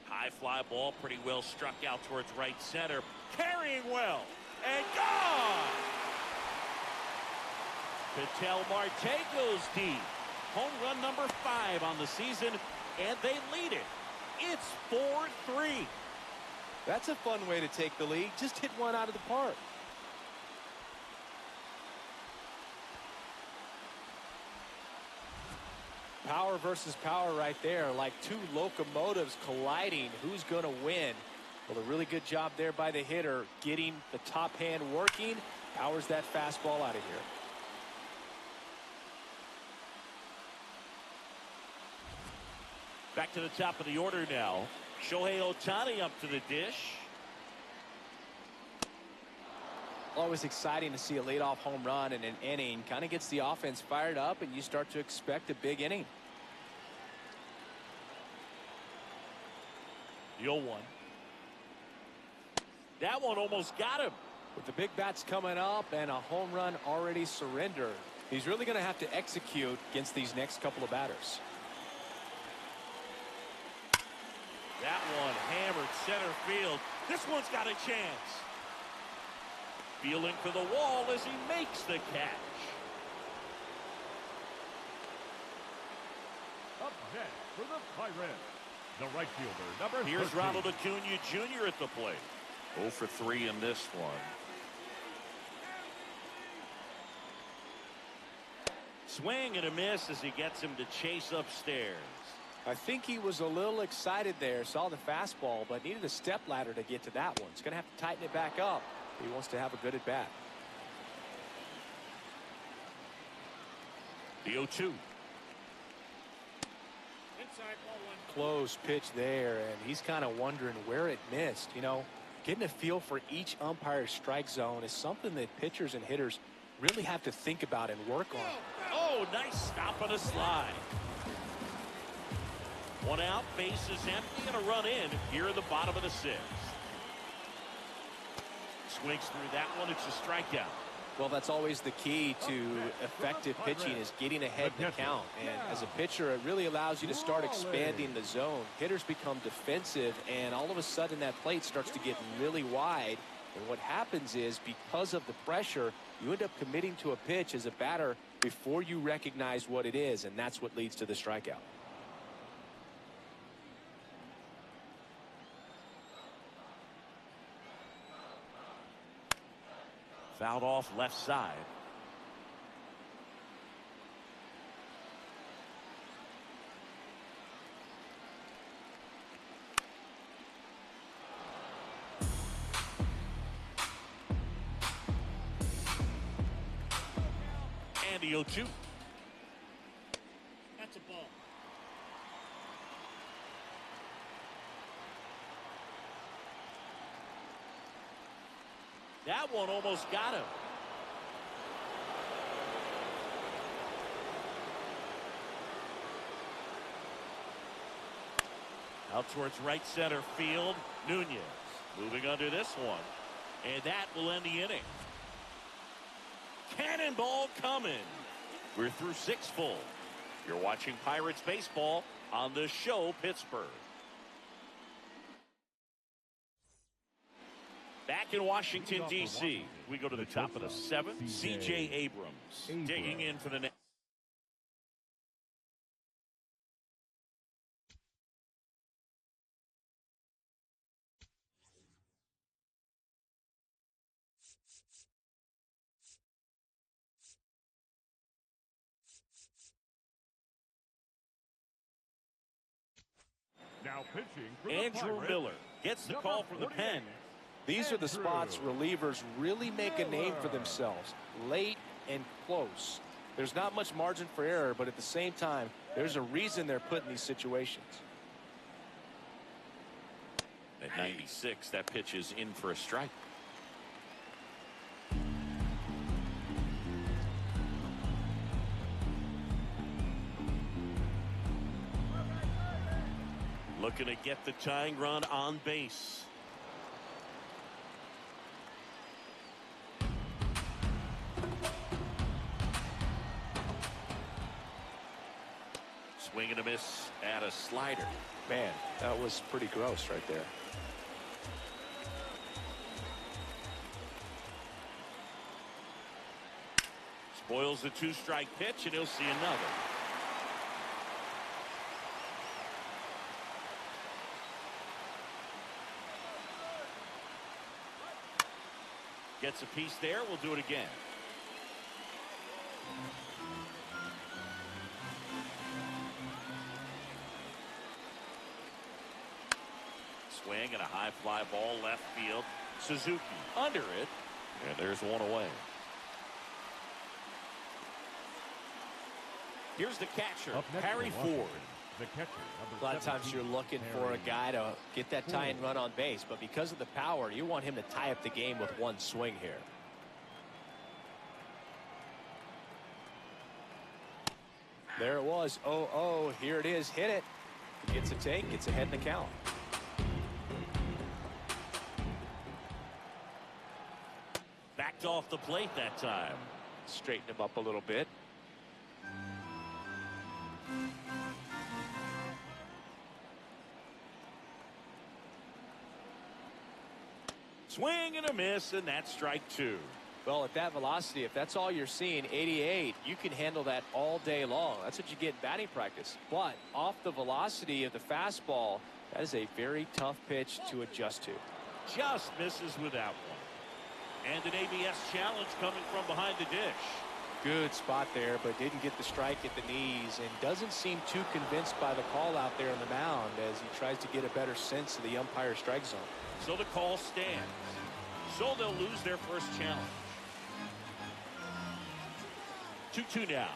High fly ball, pretty well struck out towards right center. Carrying well, and gone! Ketel Marte goes deep. Home run number 5 on the season, and they lead it. It's 4-3. That's a fun way to take the lead. Just hit one out of the park. Power versus power right there, like two locomotives colliding. Who's going to win? Well, a really good job there by the hitter, getting the top hand working. Powers that fastball out of here. Back to the top of the order now. Shohei Ohtani up to the dish. Always exciting to see a leadoff home run in an inning. Kind of gets the offense fired up, and you start to expect a big inning. The 0-1. That one almost got him. With the big bats coming up and a home run already surrendered, he's really going to have to execute against these next couple of batters. That one hammered center field. This one's got a chance. Feeling for the wall as he makes the catch. Up next for the Pirates, the right fielder, number 13. Here's Ronald Acuna Jr. at the plate. 0 for 3 in this one. Swing and a miss as he gets him to chase upstairs. I think he was a little excited there, saw the fastball, but needed a step ladder to get to that one. He's going to have to tighten it back up. He wants to have a good at bat. The 0-2. Inside ball one. Close pitch there, and he's kind of wondering where it missed. You know, getting a feel for each umpire's strike zone is something that pitchers and hitters really have to think about and work on. Oh, nice stop on a slide. One out, base is empty, and a run in here in the bottom of the 6th. Swings through that one. It's a strikeout. Well, that's always the key to effective pitching, is getting ahead in the count. And as a pitcher, it really allows you to start expanding the zone. Hitters become defensive, and all of a sudden that plate starts to get really wide. And what happens is, because of the pressure, you end up committing to a pitch as a batter before you recognize what it is, and that's what leads to the strikeout. Fouled off left side. And the 0-2. That's a ball. That one almost got him. Out towards right center field. Nunez moving under this one. And that will end the inning. Cannonball coming. We're through 6 full. You're watching Pirates baseball on the show Pittsburgh. Back in Washington, D.C., we go to the top of the 7th. C.J. Abrams digging in for the next. Now pitching for the Andrew Pirates, Miller gets the call from the pen. These are the spots relievers really make a name for themselves, late and close. There's not much margin for error, but at the same time, there's a reason they're put in these situations. At 96, that pitch is in for a strike. Looking to get the tying run on base. Swing and a miss at a slider. Man, that was pretty gross right there. Spoils the 2-strike pitch, and he'll see another. Gets a piece there. We'll do it again. Swing and a high fly ball left field. Suzuki under it, and there's one away. Here's the catcher, Harry Ford. The catcher, A lot of times you're looking for a guy to get that tying run on base, but because of the power, you want him to tie up the game with one swing here. There it was. 0-0. Here it is. Hit it. Gets a take. Gets ahead in the count. Backed off the plate that time. Straighten him up a little bit. Swing and a miss, and that's strike two. Well, at that velocity, if that's all you're seeing, 88, you can handle that all day long. That's what you get in batting practice. But off the velocity of the fastball, that is a very tough pitch to adjust to. Just misses with that one. And an ABS challenge coming from behind the dish. Good spot there, but didn't get the strike at the knees and doesn't seem too convinced by the call out there on the mound as he tries to get a better sense of the umpire strike zone. So the call stands. So they'll lose their first challenge. 2-2 now.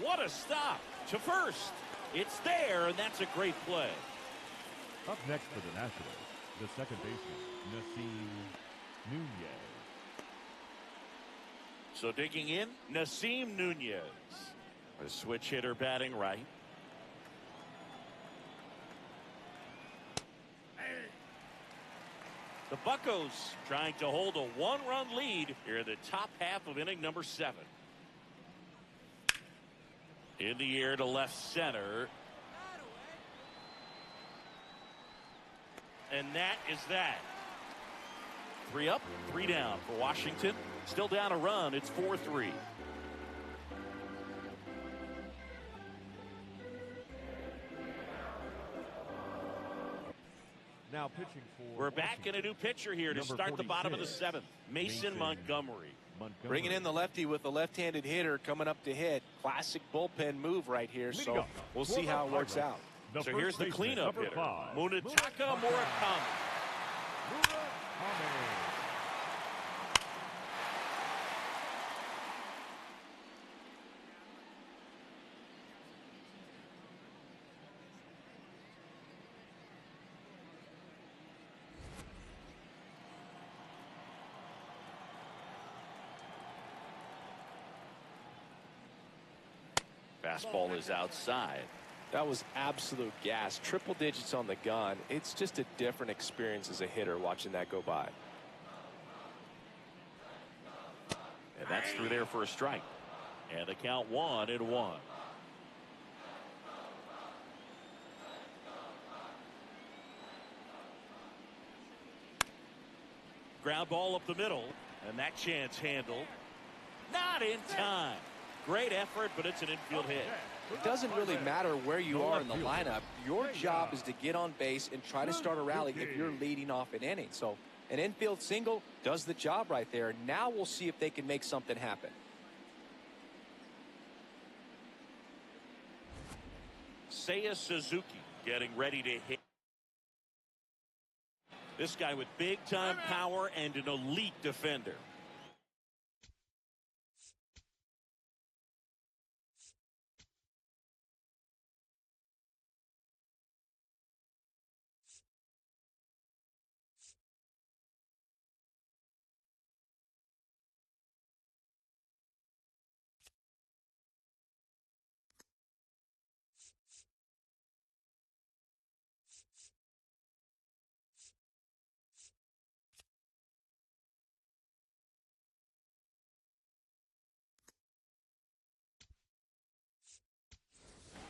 What a stop to first. It's there, and that's a great play. Up next for the Nationals, the second baseman, Nasim Nunez. So digging in, Nasim Nunez. A switch hitter batting right. The Buccos trying to hold a one-run lead here in the top half of inning number 7. In the air to left center. And that is that. 3 up, 3 down for Washington. Still down a run. It's 4-3. Now pitching for We're back in a new pitcher here to start the bottom of the 7th. Mason Montgomery. Bringing in the lefty with the left-handed hitter coming up to hit. Classic bullpen move right here. So we'll see how it works out. So here's the cleanup hitter, Munetaka Murakami. Fastball is outside. That was absolute gas. Triple digits on the gun. It's just a different experience as a hitter watching that go by. And that's through there for a strike. And the count 1-1. Ground ball up the middle. And that chance handled. Not in time. Great effort, but it's an infield hit. It doesn't really matter where you are in the lineup. Your job is to get on base and try to start a rally if you're leading off an inning. So an infield single does the job right there. Now we'll see if they can make something happen. Seiya Suzuki getting ready to hit. This guy with big-time power and an elite defender.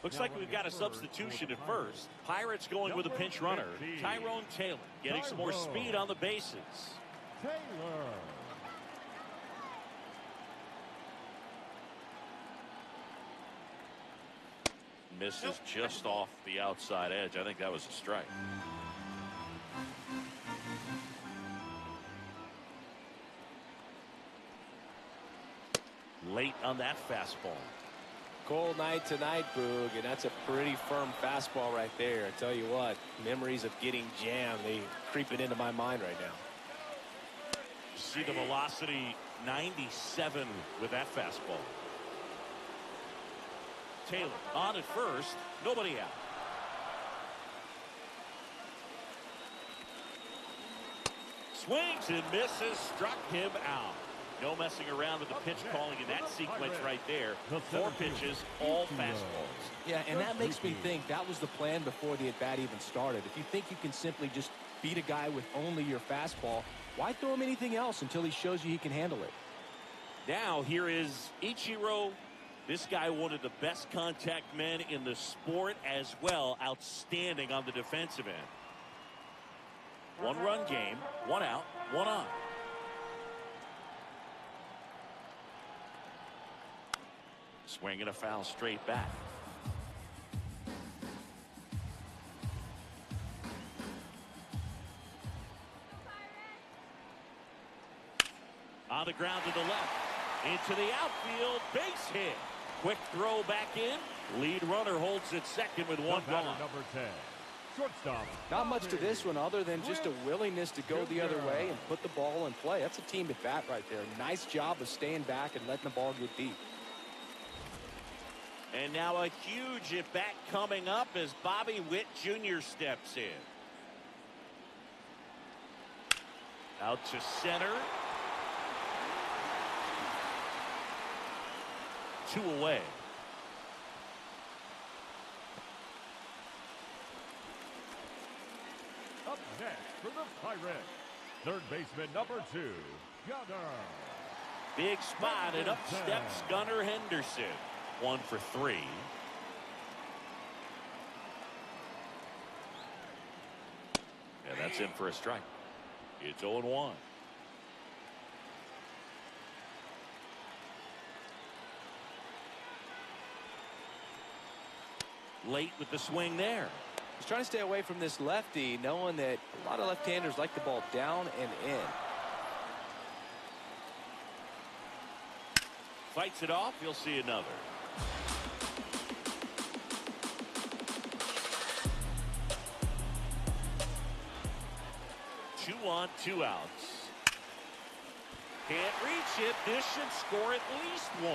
Looks like we've got a substitution at first. Pirates going with a pinch runner. Tyrone Taylor getting some more speed on the bases. Taylor. Misses just off the outside edge. I think that was a strike. Late on that fastball. Cold night tonight, Boog, and that's a pretty firm fastball right there. I tell you what, memories of getting jammed, they creeping into my mind right now. See the velocity 97 with that fastball. Taylor on at first, nobody out. Swings and misses, struck him out. No messing around with the pitch calling in that sequence right there. 4 pitches, all fastballs. Yeah, and that makes me think that was the plan before the at-bat even started. If you think you can simply just beat a guy with only your fastball, why throw him anything else until he shows you he can handle it? Now here is Ichiro. This guy, one of the best contact men in the sport as well. Outstanding on the defensive end. 1-run game, 1 out, 1 on. Swing and a foul straight back. On the ground to the left. Into the outfield. Base hit. Quick throw back in. Lead runner holds it second with 1 gone. Number 10. Shortstop. Not much to this one other than just a willingness to go the other way and put the ball in play. That's a team at bat right there. Nice job of staying back and letting the ball get deep. And now a huge at bat coming up as Bobby Witt Jr. steps in. Out to center. 2 away. Up next for the Pirates, third baseman number 2, Gunnar. Big spot, and up steps Gunnar Henderson. 1 for 3. And that's in for a strike. It's 0-1. Late with the swing there. He's trying to stay away from this lefty, knowing that a lot of left-handers like the ball down and in. Fights it off. You'll see another. Two on, 2 outs. Can't reach it. This should score at least 1.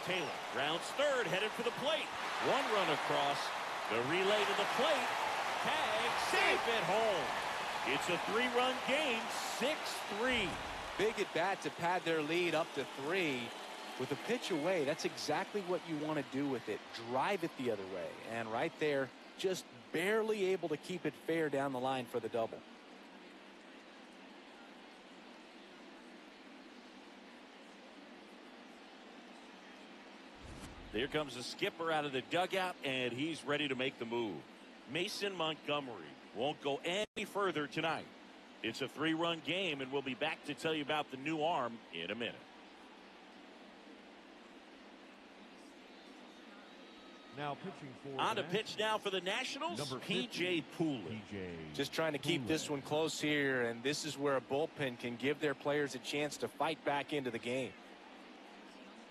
Taylor rounds third, headed for the plate. 1 run across. The relay to the plate. Tag, safe at home. It's a 3-run game, 6-3. Big at bat to pad their lead up to 3. With a pitch away, that's exactly what you want to do with it. Drive it the other way. And right there, just barely able to keep it fair down the line for the double. Here comes the skipper out of the dugout, and he's ready to make the move. Mason Montgomery won't go any further tonight. It's a 3-run game, and we'll be back to tell you about the new arm in a minute. Now pitching for on to pitch now for the Nationals, P.J. Poolin. Just trying to keep this one close here, and this is where a bullpen can give their players a chance to fight back into the game.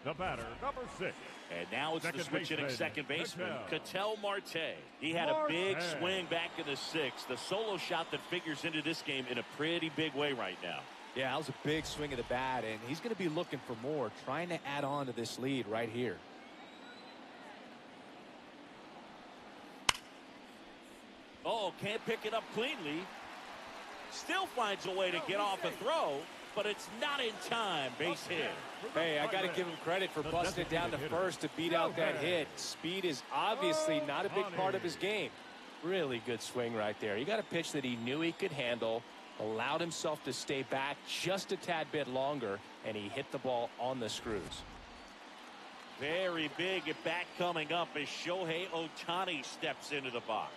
The batter, number 6. And now it's the switch-hitting second baseman, Ketel Marte. He had a big swing back in the 6th. The solo shot that figures into this game in a pretty big way right now. Yeah, that was a big swing of the bat, and he's going to be looking for more, trying to add on to this lead right here. Oh, can't pick it up cleanly. Still finds a way to get off a throw, but it's not in time. Base hit. Hey, I got to give him credit for busting it down to first to beat out that hit. Speed is obviously not a big part of his game. Really good swing right there. He got a pitch that he knew he could handle, allowed himself to stay back just a tad bit longer, and he hit the ball on the screws. Very big at bat coming up as Shohei Ohtani steps into the box.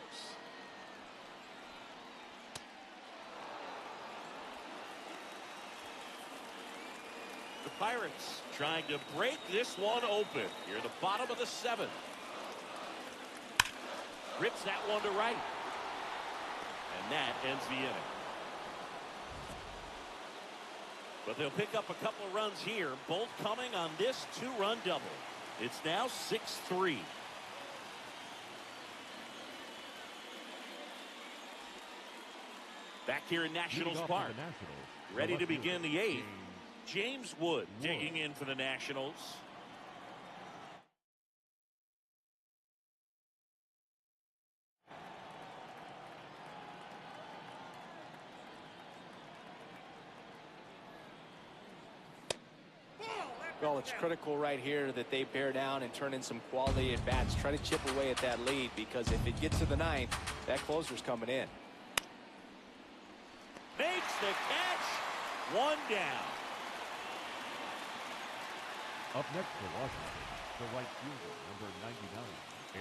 The Pirates trying to break this one open. Here, the bottom of the 7th. Rips that one to right. And that ends the inning. But they'll pick up a couple of runs here, both coming on this 2-run double. It's now 6-3. Back here in Nationals Park. Ready to begin the 8th. James Wood digging in for the Nationals. Well, it's critical right here that they bear down and turn in some quality at bats. Try to chip away at that lead, because if it gets to the ninth, that closer's coming in. Makes the catch. One down. Up next for Washington, the right fielder, number 99,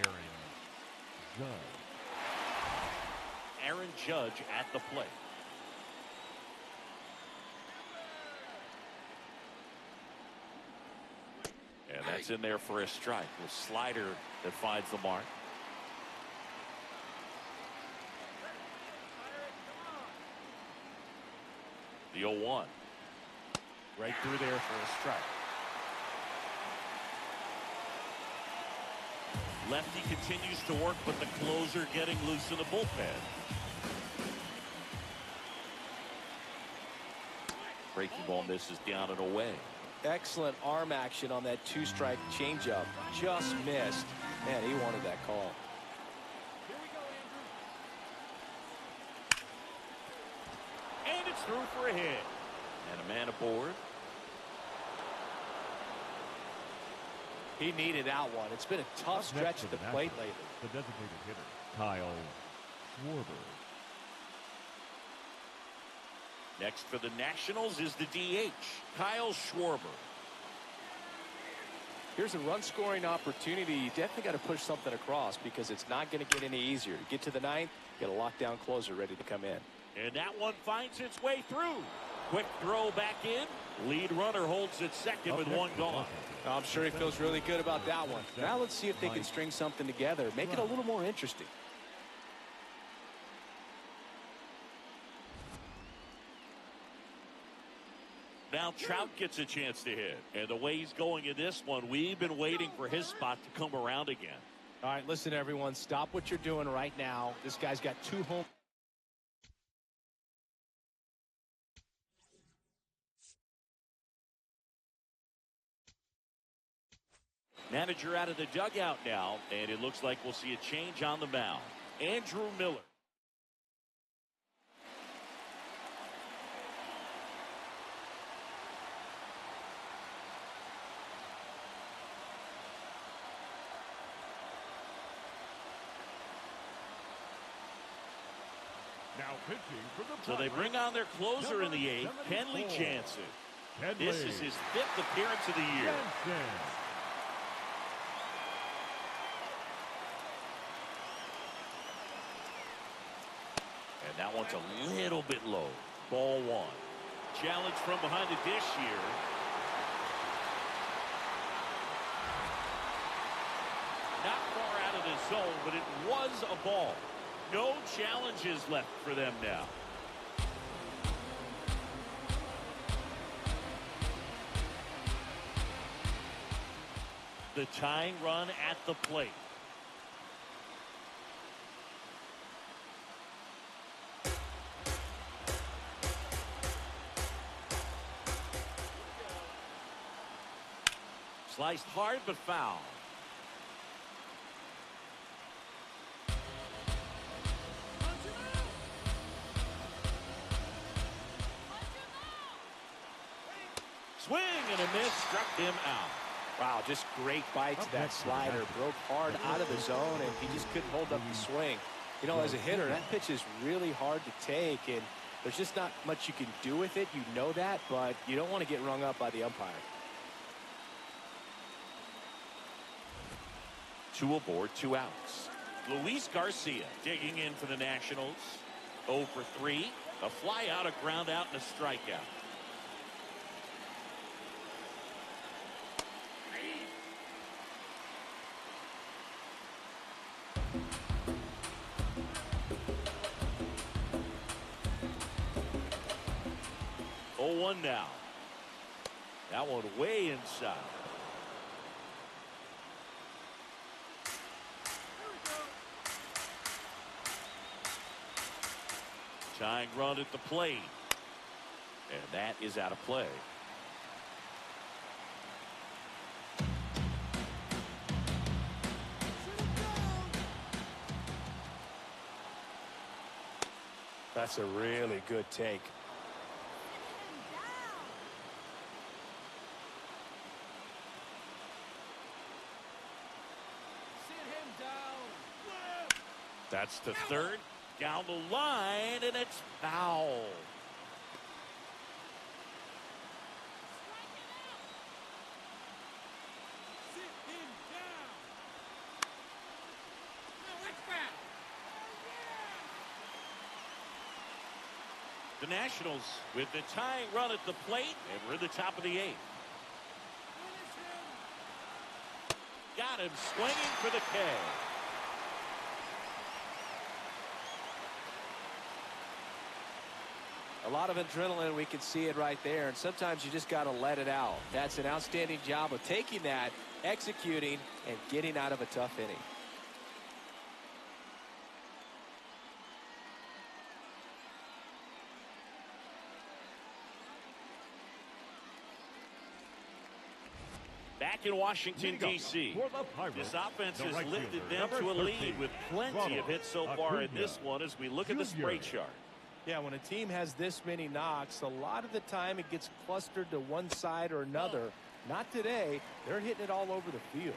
Aaron Judge. Aaron Judge at the plate. And that's in there for a strike. The slider that finds the mark. The 0-1. Right through there for a strike. Lefty continues to work, but the closer getting loose in the bullpen. Breaking ball misses down and away. Excellent arm action on that two-strike changeup. Just missed. Man, he wanted that call. Here we go, Andrew. And it's through for a hit. And a man aboard. He needed out one. It's been a tough stretch at the plate lately. The designated hitter, Kyle Schwarber. Next for the Nationals is the DH, Kyle Schwarber. Here's a run-scoring opportunity. You definitely got to push something across, because it's not going to get any easier. Get to the ninth, get a lockdown closer ready to come in. And that one finds its way through. Quick throw back in. Lead runner holds it second with one gone. I'm sure he feels really good about that one. Now let's see if they can string something together. Make it a little more interesting. Now Trout gets a chance to hit. And the way he's going in this one, we've been waiting for his spot to come around again. All right, listen, everyone. Stop what you're doing right now. This guy's got 2 home. Manager out of the dugout now, and it looks like we'll see a change on the mound. Andrew Miller. Now pitching for the So they bring on their closer in the 8th, Kenley Jansen. This is his 5th appearance of the year. And that one's a little bit low. Ball 1. Challenge from behind the dish here. Not far out of the zone, but it was a ball. No challenges left for them now. The tying run at the plate. Sliced hard but foul. Swing and a miss, struck him out. Wow, just great bites. That slider broke hard out of the zone, and he just couldn't hold up the swing. You know, as a hitter, that pitch is really hard to take, and there's just not much you can do with it. You know that, but you don't want to get rung up by the umpire. 2 aboard, 2 outs. Luis Garcia digging in for the Nationals. 0 for 3. A fly out, a ground out, and a strikeout. One now. That one way inside. Tying run at the plate. And that is out of play. That's a really good take. That's to third. Down the line, and it's foul. The Nationals with the tying run at the plate, and we're at the top of the 8th. Got him swinging for the K. A lot of adrenaline, we can see it right there, and sometimes you just got to let it out. That's an outstanding job of taking that, executing, and getting out of a tough inning. Back in Washington, D.C., this offense has lifted them to a lead with plenty of hits so far in this one as we look at the spray chart. Yeah, when a team has this many knocks, a lot of the time it gets clustered to one side or another. Not today. They're hitting it all over the field.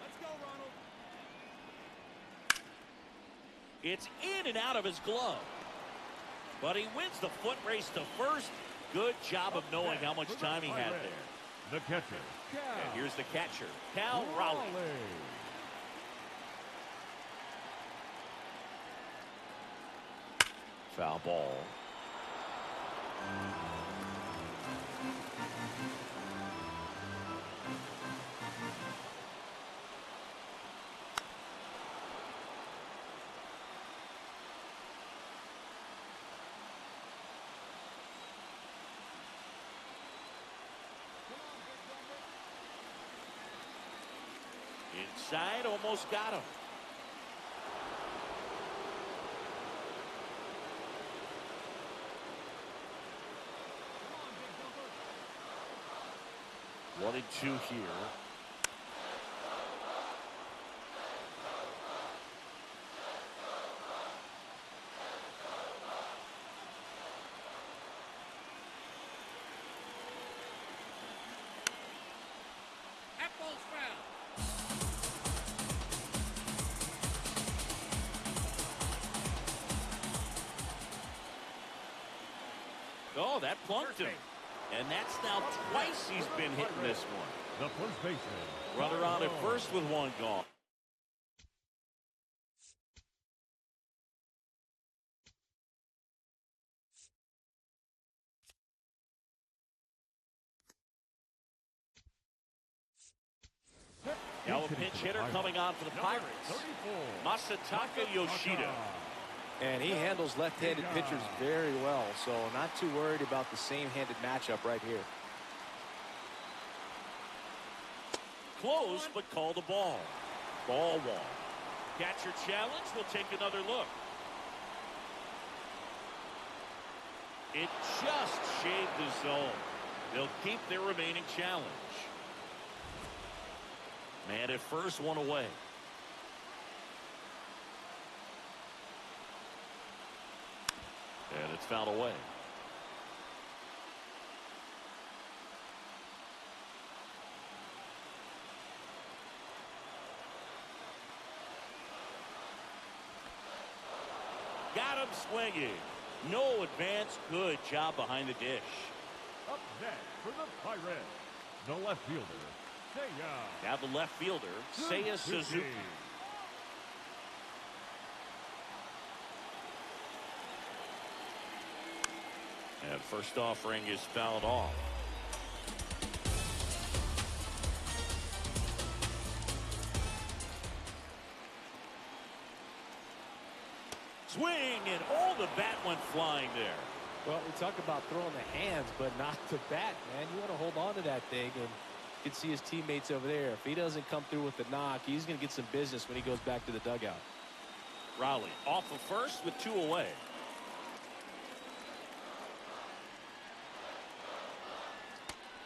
Let's go, Ronald. It's in and out of his glove. But he wins the foot race to first. Good job of knowing how much time he had there. The catcher. And here's the catcher, Cal Raleigh. Foul ball. Inside, almost got him. One and two here. That ball's foul. Oh, that plunked him. And that's now twice he's been hitting this one. The first baseman. Runner on at first with one gone. Now a pinch hitter coming on for the Pirates. Masataka Yoshida. And he handles left-handed pitchers very well, so not too worried about the same-handed matchup right here. Close, but call the ball. Ball one. Catcher challenge. We'll take another look. It just shaved the zone. They'll keep their remaining challenge. Man at first, one away. And it's fouled away. Got him swinging. No advance. Good job behind the dish. Up next for the Pirates, the left fielder, Seiya. Now the left fielder, Seiya Suzuki. And first offering is fouled off. Swing, and all the bat went flying there. Well, we talk about throwing the hands, but not the bat, man. You want to hold on to that thing, and you can see his teammates over there. If he doesn't come through with the knock, he's going to get some business when he goes back to the dugout. Raleigh off of first with two away.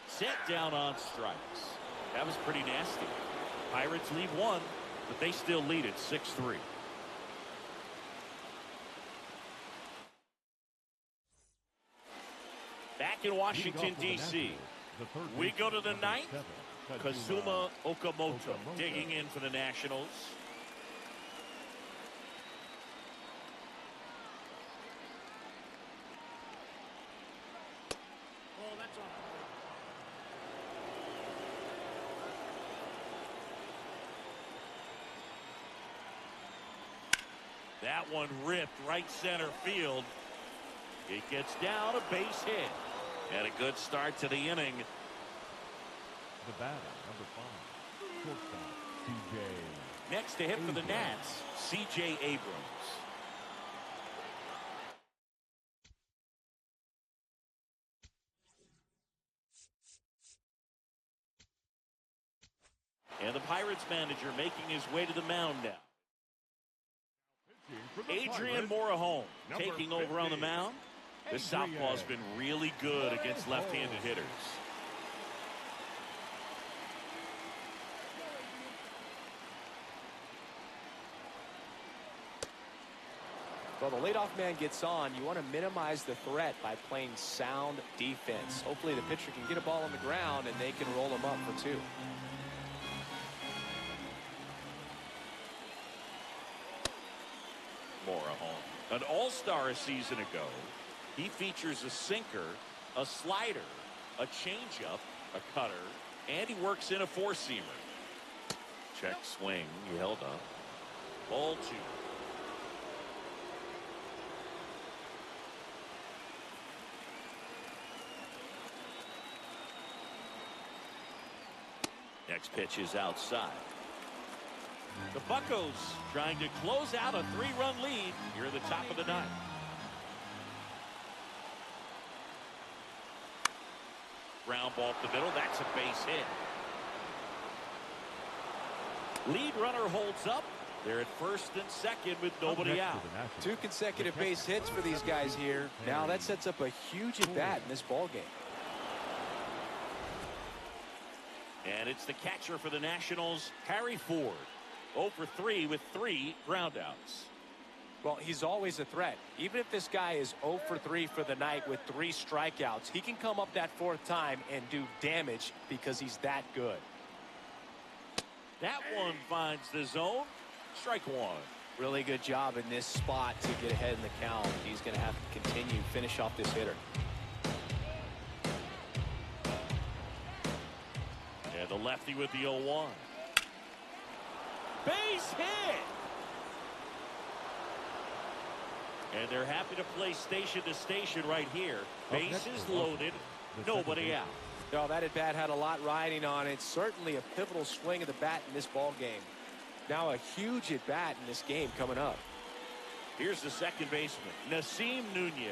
Set down on strikes. That was pretty nasty. Pirates leave one, but they still lead at 6-3. Back in Washington, D.C., we go to the ninth. Kazuma Okamoto digging in for the Nationals. That one ripped right center field. It gets down, a base hit. And a good start to the inning. The batter, number 5, shortstop, C.J. Next to hit for the Nats, C.J. Abrams. And the Pirates manager making his way to the mound now. Adrian Morejon taking over on the mound. This southpaw's been really good against left-handed hitters. Well, the leadoff man gets on. You want to minimize the threat by playing sound defense. Hopefully the pitcher can get a ball on the ground and they can roll him up for 2. Morejon, an all-star a season ago. He features a sinker, a slider, a changeup, a cutter, and he works in a four-seamer. Check swing. He held up. Ball 2. Next pitch is outside. The Buccos trying to close out a 3-run lead here at the top of the 9th. Ground ball up the middle. That's a base hit. Lead runner holds up. They're at first and second with nobody out. 2 consecutive base hits for these guys here. Now that sets up a huge at-bat in this ball game. And it's the catcher for the Nationals, Harry Ford. 0 for 3 with 3 groundouts. Well, he's always a threat. Even if this guy is 0 for 3 for the night with 3 strikeouts, he can come up that 4th time and do damage because he's that good. That one finds the zone. Strike 1. Really good job in this spot to get ahead in the count. He's going to have to continue finish off this hitter. And the lefty with the 0-1. Base hit. And they're happy to play station to station right here. Bases loaded. Nobody out. No, that at-bat had a lot riding on it. Certainly a pivotal swing of the bat in this ball game. Now a huge at-bat in this game coming up. Here's the second baseman, Nasim Nunez.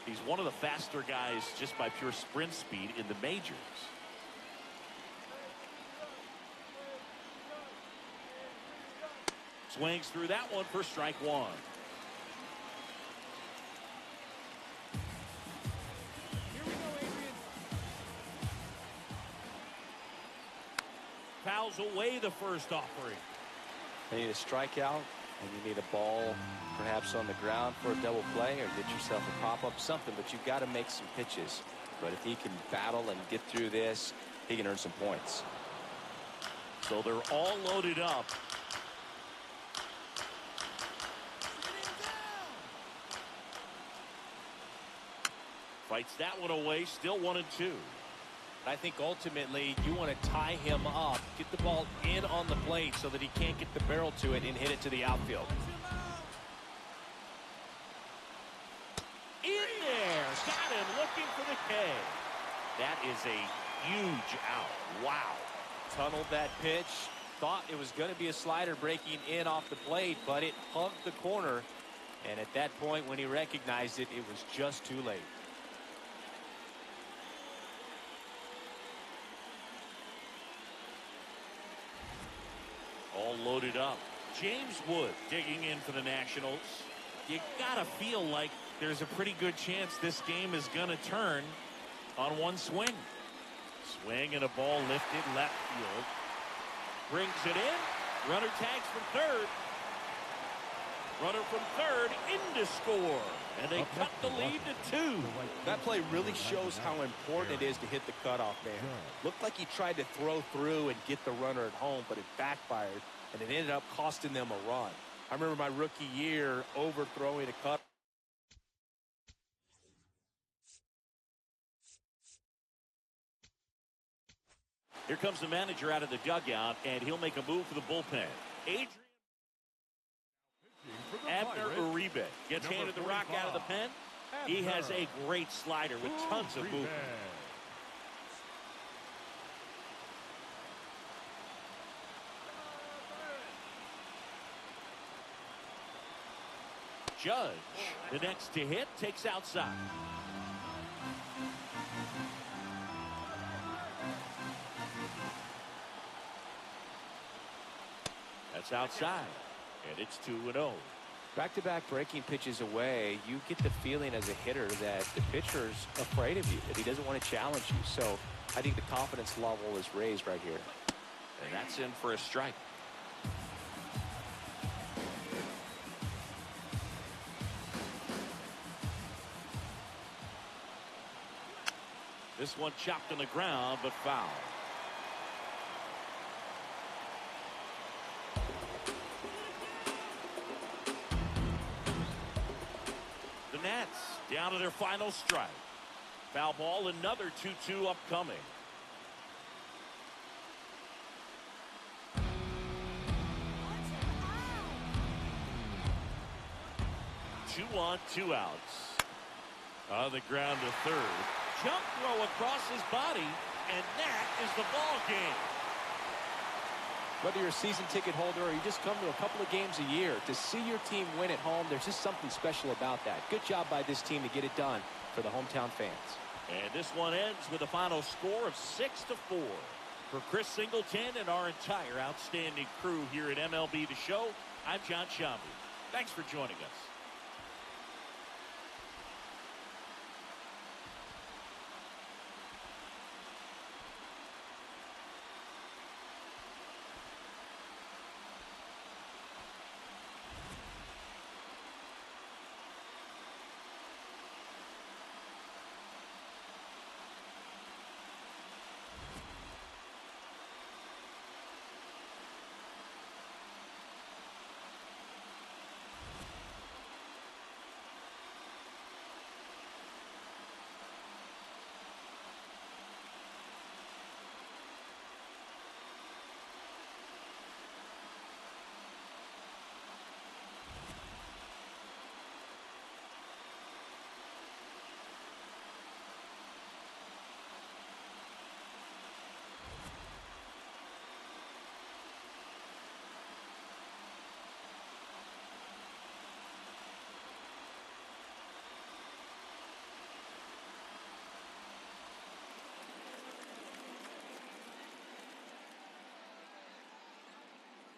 He's one of the faster guys just by pure sprint speed in the majors. Swings through that one for strike 1. Fouls away the first offering. You need a strikeout, and you need a ball perhaps on the ground for a double play, or get yourself a pop-up, something, but you've got to make some pitches. But if he can battle and get through this, he can earn some points. So they're all loaded up. Fights that one away, still 1-2. I think ultimately you want to tie him up, get the ball in on the plate so that he can't get the barrel to it and hit it to the outfield. In there, got him looking for the K. That is a huge out. Wow. Tunneled that pitch, thought it was going to be a slider breaking in off the plate, but it hugged the corner. And at that point when he recognized it, it was just too late. All loaded up. James Wood digging in for the Nationals. You gotta feel like there's a pretty good chance this game is gonna turn on one swing. Swing and a ball lifted left field. Brings it in. Runner tags from third. Runner from third in to score. And they cut the lead to 2. That play really shows how important it is to hit the cutoff man. Looked like he tried to throw through and get the runner at home, but it backfired, and it ended up costing them a run. I remember my rookie year overthrowing a cut. Here comes the manager out of the dugout, and he'll make a move for the bullpen. Adrian Wagner Uribe gets handed the rock out of the pen. He has a great slider with tons of movement. Judge, the next to hit, takes outside. That's outside, and it's 2-0. Back-to-back breaking pitches away, you get the feeling as a hitter that the pitcher's afraid of you, that he doesn't want to challenge you. So I think the confidence level is raised right here. And that's in for a strike. This one chopped on the ground, but foul. The Nats down to their final strike. Foul ball, another 2-2 upcoming. 2-1, 2 outs. On the ground to third. Jump throw across his body, and that is the ball game. Whether you're a season ticket holder or you just come to a couple of games a year, to see your team win at home, there's just something special about that. Good job by this team to get it done for the hometown fans. And this one ends with a final score of 6-4. For Chris Singleton and our entire outstanding crew here at MLB The Show, I'm John Shambi. Thanks for joining us.